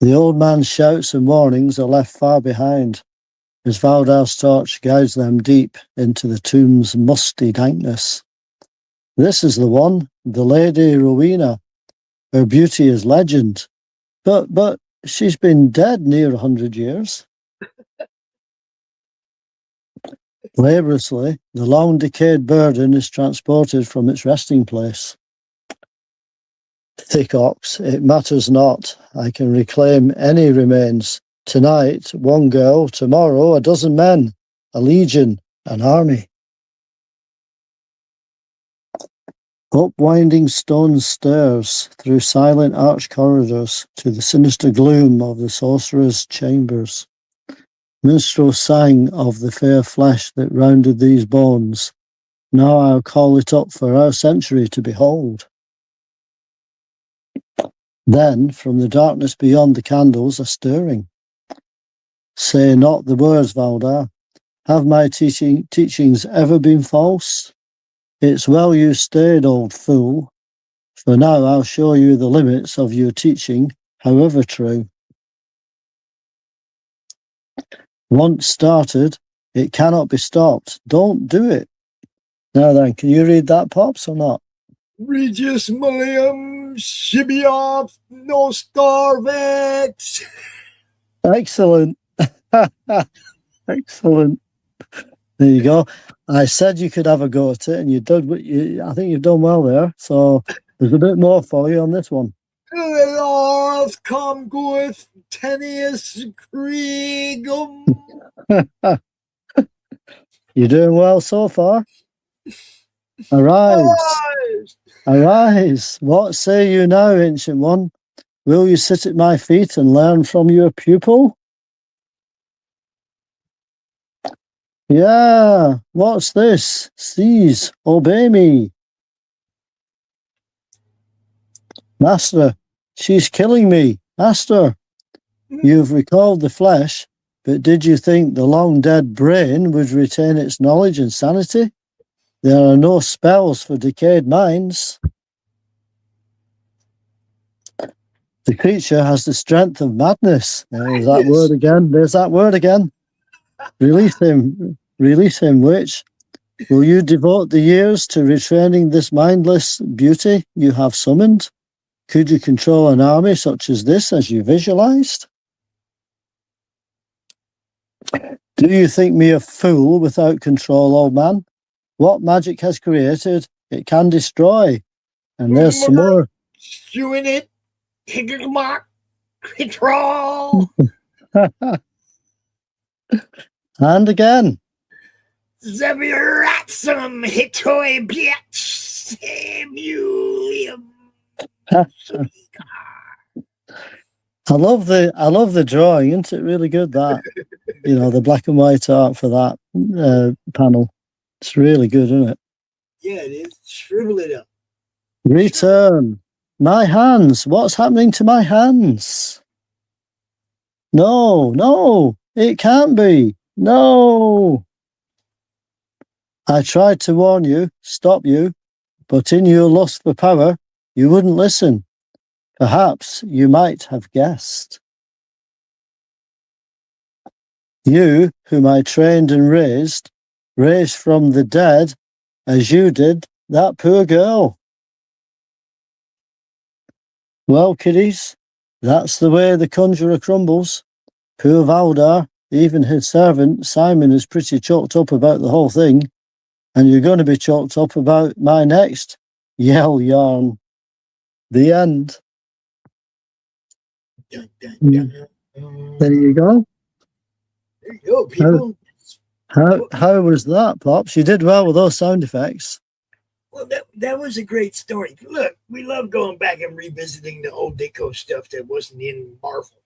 The old man's shouts and warnings are left far behind, as Valdar's torch guides them deep into the tomb's musty dankness. This is the one, the Lady Rowena. Her beauty is legend, but she's been dead near 100 years. Laboriously, the long decayed burden is transported from its resting place. Thick ox, it matters not. I can reclaim any remains. Tonight, one girl, tomorrow, a dozen men, a legion, an army. Up winding stone stairs, through silent arched corridors, to the sinister gloom of the sorcerer's chambers. Minstrels sang of the fair flesh that rounded these bones. Now I'll call it up for our century to behold. Then, from the darkness beyond the candles, a stirring. Say not the words, Valdar. Have my teachings ever been false? It's well you stayed, old fool. For now, I'll show you the limits of your teaching, however true. Once started, it cannot be stopped. Don't do it. Now then, can you read that, Pops, or not? Regis William Shibioff no Starvex. Excellent. Excellent. There you go. I said you could have a go at it, and you did. I think you've done well there. So there's a bit more for you on this one. Lars come with tennis Krieg. You're doing well so far. Arise. Arise. What say you now, Ancient One? Will you sit at my feet and learn from your pupil? Yeah, what's this? Seize, obey me. Master, she's killing me. Master, you've recalled the flesh, but did you think the long-dead brain would retain its knowledge and sanity? There are no spells for decayed minds. The creature has the strength of madness. There's that word again. There's that word again. Release him. Release him, witch. Will you devote the years to retraining this mindless beauty you have summoned? Could you control an army such as this as you visualized? Do you think me a fool without control, old man? What magic has created, it can destroy. And there's some more. Doing it. Control. And again. Zabiratsum Hitoi Biatch Samuelium. I love the drawing, isn't it really good, that? You know, the black and white art for that panel. It's really good, isn't it? Yeah, it is. Shrivel it up. Return. My hands. What's happening to my hands? No, it can't be. No. I tried to warn you, stop you, but in your lust for power, you wouldn't listen. Perhaps you might have guessed. You, whom I trained and raised from the dead, as you did that poor girl. Well, kiddies, that's the way the conjurer crumbles. Poor Valdar, even his servant, Simon, is pretty choked up about the whole thing. And you're going to be choked up about my next yell yarn. The end. Dun, dun, dun. There you go. There you go, people. How was that, Pops? You did well with those sound effects. Well, that was a great story. Look, we love going back and revisiting the old Ditko stuff that wasn't in Marvel.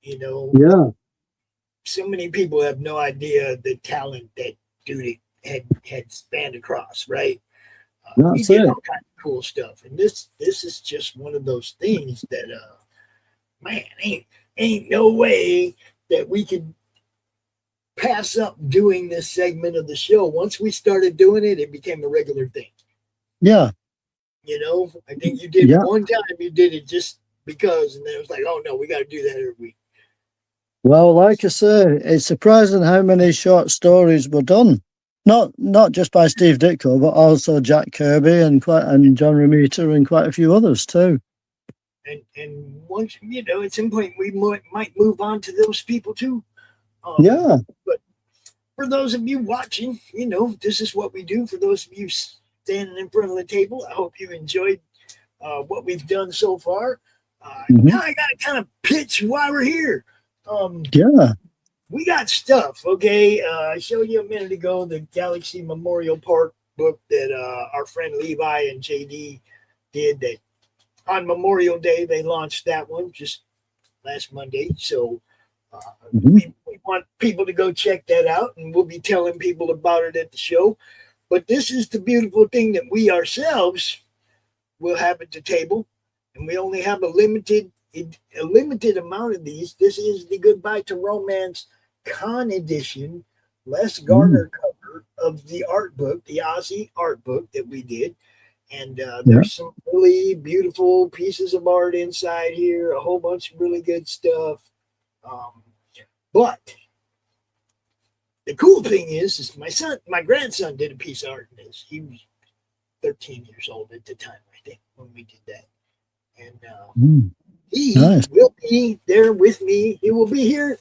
You know? Yeah. So many people have no idea the talent that dude had spanned across, right? That's he did it. all kinds of cool stuff. And this is just one of those things that man, ain't no way that we could pass up doing this segment of the show. Once we started doing it, it became a regular thing. Yeah. You know, I think you did it one time, you did it just because, and then it was like, oh no, we got to do that every week. Well, like I say, it's surprising how many short stories were done. Not just by Steve Ditko, but also Jack Kirby and John Romita and quite a few others too. And once, you know, at some point we might move on to those people too. Yeah. But for those of you watching, you know, this is what we do. For those of you standing in front of the table, I hope you enjoyed what we've done so far. Now I got to kind of pitch why we're here. We got stuff, okay? I showed you a minute ago the Galaxy Memorial Park book that our friend Levi and JD did. That on Memorial Day they launched that one just last Monday. So we want people to go check that out, and we'll be telling people about it at the show. But this is the beautiful thing that we ourselves will have at the table, and we only have a limited amount of these. This is the Goodbye to Romance Con Edition, Les Garner cover of the art book, the Ozzy art book that we did. And there's some really beautiful pieces of art inside here, a whole bunch of really good stuff. But the cool thing is my grandson did a piece of art in this. He was 13 years old at the time, I think, when we did that. And he will be there with me. He will be here.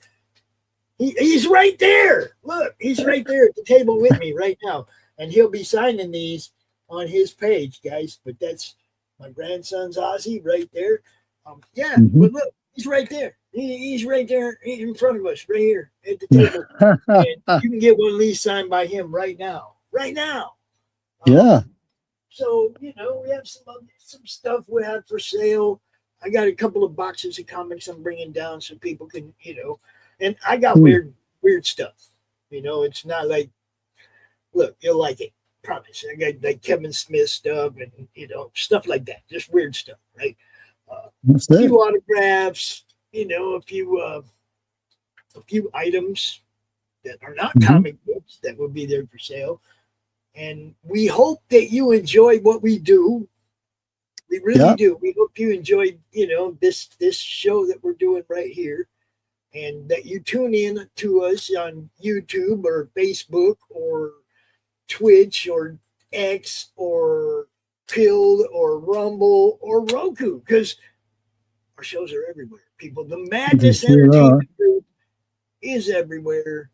He's right there. Look, he's right there at the table with me right now. And he'll be signing these on his page, guys. But that's my grandson's Ozzy right there. But look, he's right there. He's right there in front of us, right here at the table. And you can get one of these signed by him right now. Right now. So, we have some stuff we have for sale. I got a couple of boxes of comics I'm bringing down so people can, and I got weird stuff. It's not like, look, you'll like it. Promise. I got like Kevin Smith stuff and, stuff like that. Just weird stuff, right? A few autographs, a few items that are not comic books that will be there for sale. And we hope that you enjoy what we do. We really do. We hope you enjoy, this show that we're doing right here, and that you tune in to us on YouTube or Facebook or Twitch or X or Pilled or Rumble or Roku, because our shows are everywhere. People, the Madness Entertainment Group is everywhere.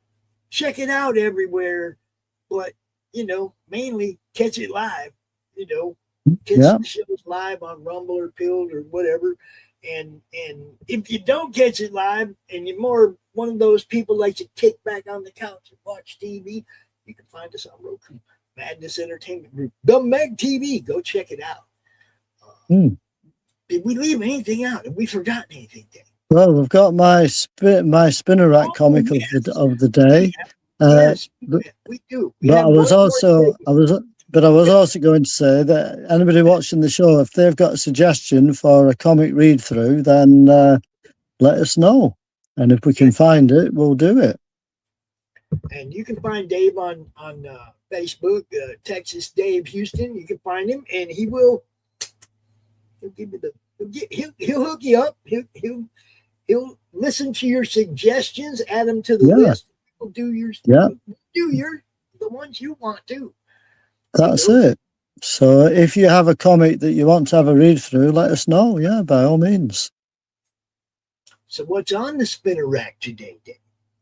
Check it out everywhere, but mainly catch it live. Catch the shows live on Rumble or Pilled or whatever. And if you don't catch it live and you're more one of those people like to kick back on the couch and watch TV, you can find us on Roku, Madness Entertainment Group, the Meg TV. Go check it out. Did we leave anything out? Have we forgotten anything, Dave? Well, we've got my spinner rack comic of the day. Yes, we do. But I was also going to say that anybody watching the show, if they've got a suggestion for a comic read through, then let us know, and if we can find it, we'll do it. And you can find Dave on Facebook, Texas Dave Houston. You can find him, and he'll give you he'll hook you up. He'll listen to your suggestions, add them to the list. He'll do the ones you want to. That's it. So if you have a comic that you want to have a read through, let us know. Yeah, by all means. So what's on the spinner rack today, Dave?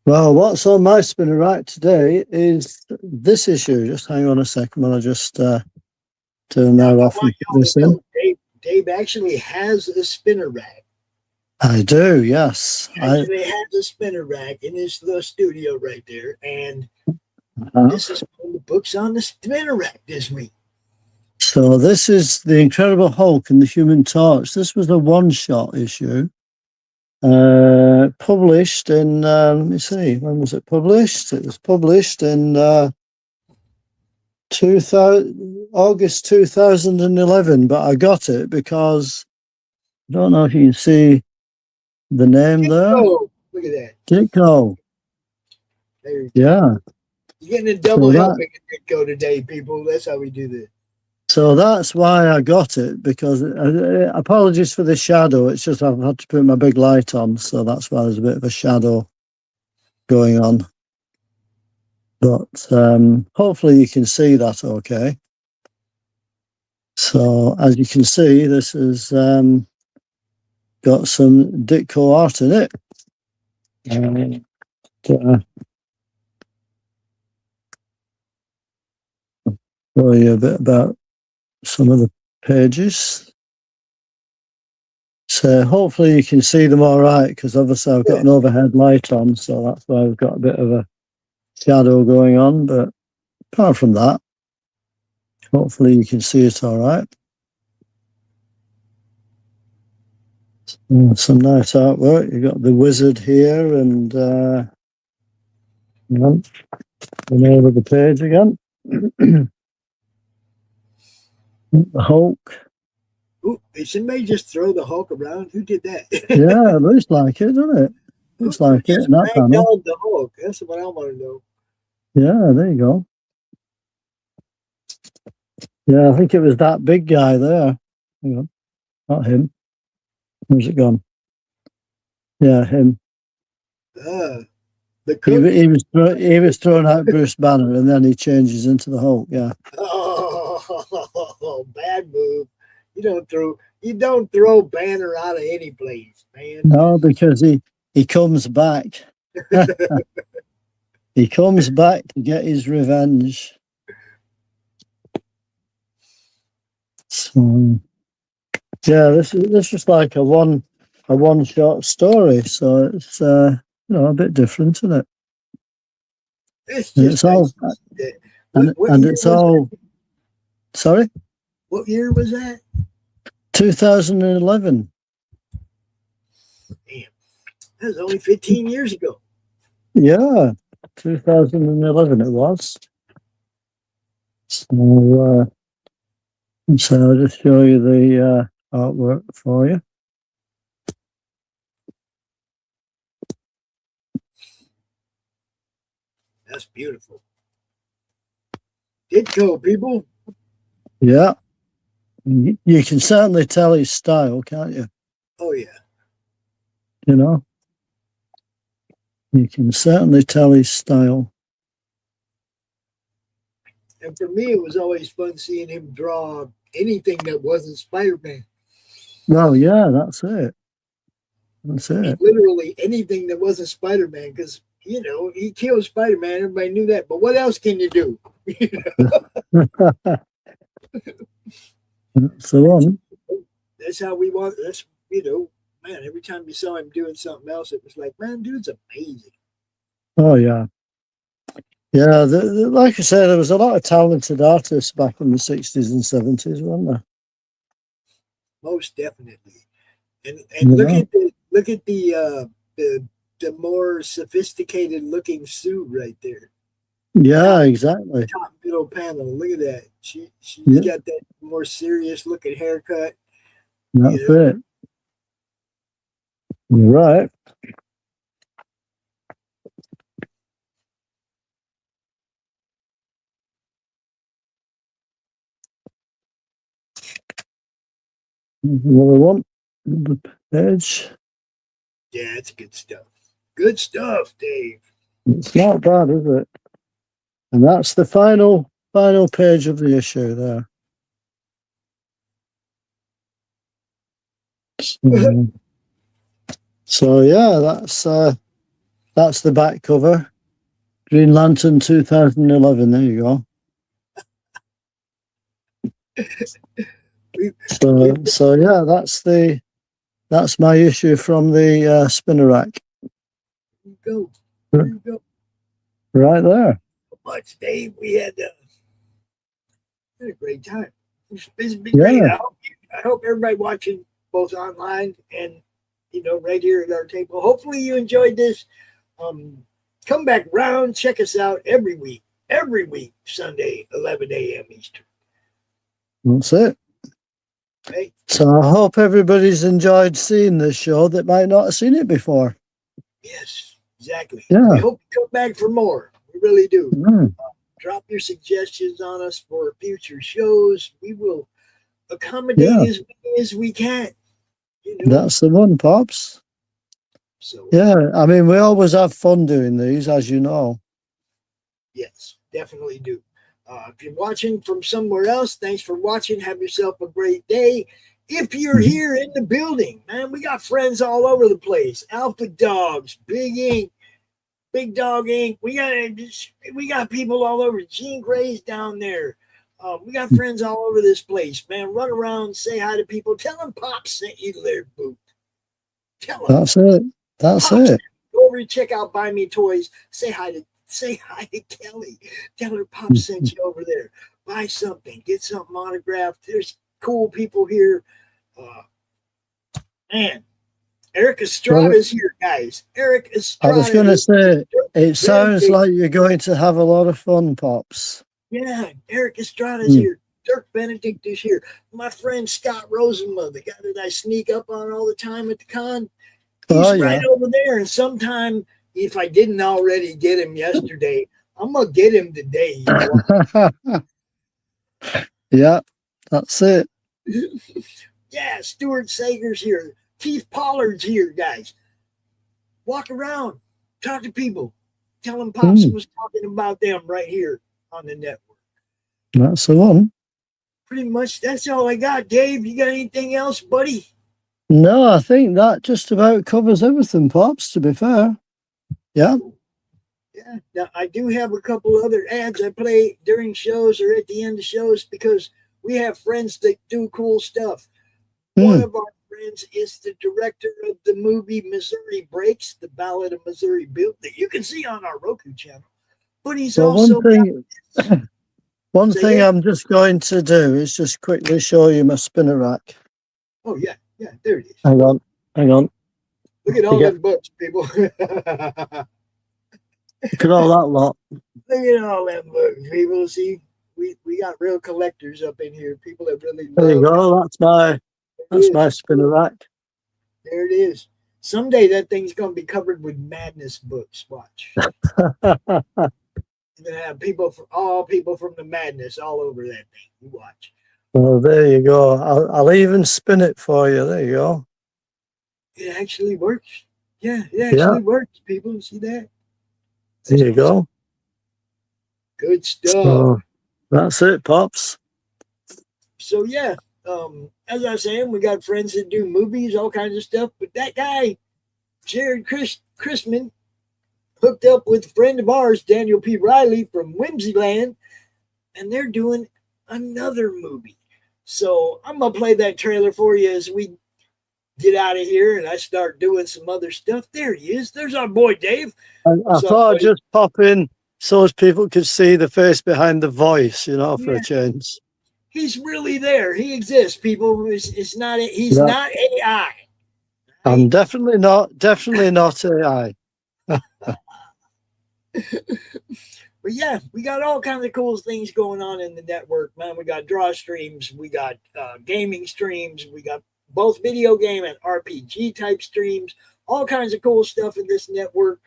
Well, what's on my spinner rack today is this issue. Just hang on a second while I just turn that off and put this in. Dave actually has a spinner rack. I do, yes. He actually has a spinner rack in his little studio right there. And this is one of the books on the spinner rack this week. So this is The Incredible Hulk and the Human Torch. This was a one-shot issue. Published in, let me see, when was it published? It was published in August 2011, but I got it because, I don't know if you can see the name there. Look at that. Ditko. There you go. Yeah. You're getting a double helping at Ditko today, people. That's how we do this. So that's why I got it, because apologies for the shadow. It's just I've had to put my big light on, so that's why there's a bit of a shadow going on. But hopefully you can see that okay. So as you can see, this has got some Ditko art in it. Show you a bit about some of the pages. So hopefully you can see them all right, because obviously I've got an overhead light on, so that's why I've got a bit of a shadow going on. But apart from that, hopefully you can see it all right. Some nice artwork. You've got the wizard here, and over the page again. The Hulk. Ooh, did somebody just throw the Hulk around? Who did that? Yeah, it looks like it, doesn't it? Looks like it in that panel. The Hulk. That's what I want to know. Yeah, there you go. Yeah, I think it was that big guy there. Hang on, not him. Where's it gone? Yeah, him. The He, cook. he was throwing out Bruce Banner, and then he changes into the Hulk. Yeah. Oh, bad move. You don't throw Banner out of any place, man. No, because he comes back. He comes back to get his revenge. So, yeah, this is like a one shot story, so it's a bit different, isn't it? It's And just it's all and it's all. Sorry, what year was that? 2011. Damn, that was only 15 years ago. Yeah, 2011 it was. So, I'll just show you the artwork for you. That's beautiful. Ditko, people. Yeah, you can certainly tell his style, can't you? Oh yeah. You know, you can certainly tell his style. And for me, it was always fun seeing him draw anything that wasn't Spider-Man. Well, yeah, that's it. That's I mean, it. literally anything that wasn't Spider-Man, because he killed Spider-Man. Everybody knew that. But what else can you do? That's the one. That's how we want. That's man. Every time you saw him doing something else, it was like, man, dude's amazing. Oh yeah, yeah. Like I said, there was a lot of talented artists back in the 60s and 70s, wasn't there? Most definitely. And look at the more sophisticated looking Sue right there. Yeah, exactly. Top middle panel. Look at that. She's Yeah. got that more serious looking haircut. That's it. You're right. Another one. The page. Yeah, it's good stuff. Good stuff, Dave. It's not bad, is it? And that's the final page of the issue there. So yeah, that's the back cover. Green Lantern 2011. There you go. So yeah, that's my issue from the spinner rack. There you go. Right there. Much, Dave. We had a great time. It's been great. I hope everybody watching both online and right here at our table. Hopefully you enjoyed this. Come back round, check us out every week, Sunday, 11 a.m. Eastern. That's it. Okay. So I hope everybody's enjoyed seeing this show that might not have seen it before. Yes, exactly. Yeah. We hope you come back for more. We really do. Mm. Drop your suggestions on us for future shows. We will accommodate as many as we can. That's the one, Pops. So yeah, I mean, we always have fun doing these, as you know. Yes, definitely do. If you're watching from somewhere else, thanks for watching. Have yourself a great day. If you're here in the building, man, we got friends all over the place. Alpha Dogs, Big Ink, Big Dog Ink. We got people all over. Jean Gray's down there. We got friends all over this place, man. Run around, say hi to people. Tell them Pop sent you to their booth. Tell them. That's it. That's Pop it. Go over and check out Buy Me Toys. Say hi to Kelly. Tell her Pop sent you over there. Buy something. Get something autographed. There's cool people here. Man, Eric Estrada's here, guys. Eric Estrada. I was going to say, it sounds like you're going to have a lot of fun, Pops. Yeah, Eric Estrada's here. Dirk Benedict is here. My friend Scott Rosenma, the guy that I sneak up on all the time at the con, he's right over there. And sometime, if I didn't already get him yesterday, I'm going to get him today. Yeah, that's it. Yeah, Stuart Sager's here. Keith Pollard's here, guys. Walk around, talk to people. Tell them Pops was talking about them right here on the network. That's the one. Pretty much that's all I got. Dave, you got anything else, buddy? No, I think that just about covers everything, Pops, to be fair. Yeah. Yeah. Now, I do have a couple other ads I play during shows or at the end of shows because we have friends that do cool stuff. One of our friends is the director of the movie Missouri Breaks, the Ballad of Missouri Bill, that you can see on our Roku channel. But he's also one thing I'm just going to do is just quickly show you my spinner rack. Oh, yeah. Yeah, there it is. Hang on. Look at all them books, people. Look at all that lot. Look at all them books, people. See, we got real collectors up in here. People that really love. There you go. That's my spinner rack. There it is. Someday that thing's going to be covered with madness books. Watch. You're going to have people from the madness all over that thing. You watch. Well, there you go. I'll even spin it for you. There you go. It actually works. Yeah, it actually works, people. See that? There you go. Good stuff. So, that's it, Pops. So, yeah. As I was saying, we got friends that do movies, all kinds of stuff. But that guy, Jared Chrisman, hooked up with a friend of ours, Daniel P. Riley from Whimsyland, and they're doing another movie. So I'm going to play that trailer for you as we get out of here and I start doing some other stuff. There he is. There's our boy, Dave. I thought I'd just pop in so as people could see the face behind the voice, for a change. He's really there. He exists, people. He's not AI. I'm definitely not AI. But yeah, we got all kinds of cool things going on in the network, man. We got draw streams, we got gaming streams, we got both video game and RPG type streams, all kinds of cool stuff in this network.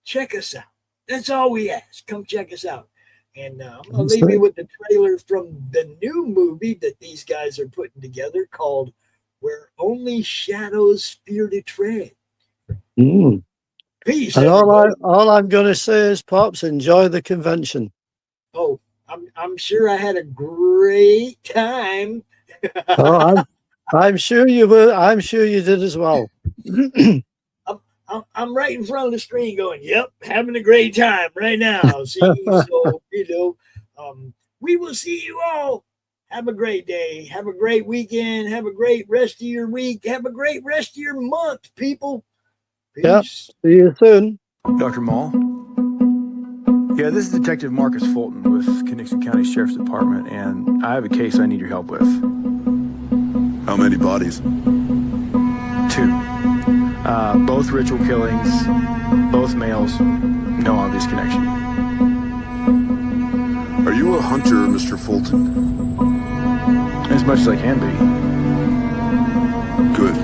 Check us out. That's all we ask. Come check us out. And I'm going to leave you with the trailer from the new movie that these guys are putting together called Where Only Shadows Fear to Tread. Peace. And all I'm going to say is, Pops, enjoy the convention. Oh, I'm sure I had a great time. I'm sure you will. I'm sure you did as well. I'm right in front of the screen going, yep, having a great time right now. See, so, we will see you all. Have a great day. Have a great weekend. Have a great rest of your week. Have a great rest of your month, people. Peace. Yep. See you soon. Dr. Mall? Yeah, this is Detective Marcus Fulton with Kinnixon County Sheriff's Department, and I have a case I need your help with. How many bodies? 2. Both ritual killings, both males, no obvious connection. Are you a hunter, Mr. Fulton? As much as I can be. Good.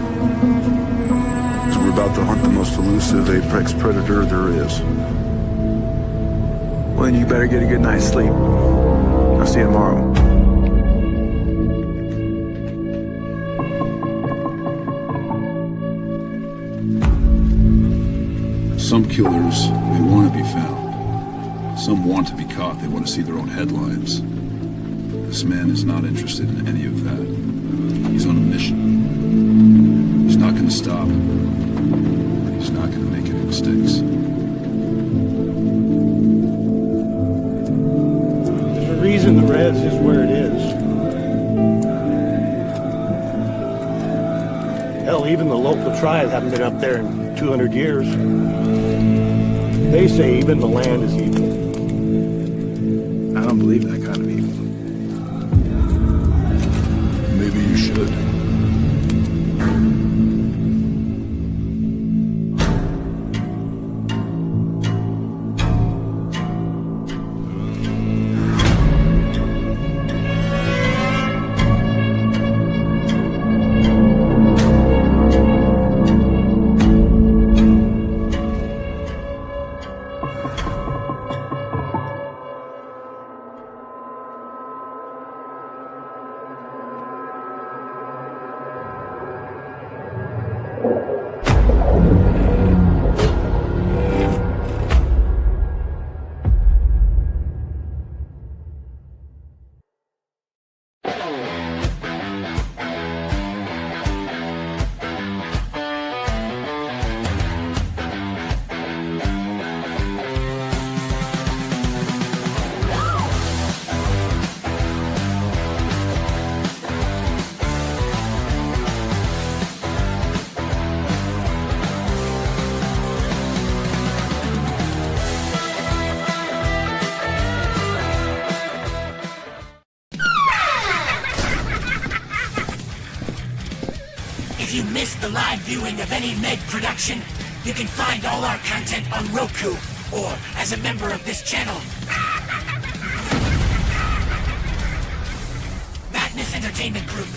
So we're about to hunt the most elusive apex predator there is. Well, then you better get a good night's sleep. I'll see you tomorrow. Some killers, they want to be found. Some want to be caught. They want to see their own headlines. This man is not interested in any of that. He's on a mission. He's not going to stop. He's not going to make any mistakes. There's a reason the Reds is where it is. Hell, even the local tribes haven't been up there in 200 years. They say even the land is evil. I don't believe that kind of evil. Maybe you should. If you missed the live viewing of any Med production, you can find all our content on Roku or as a member of this channel. Madness Entertainment Group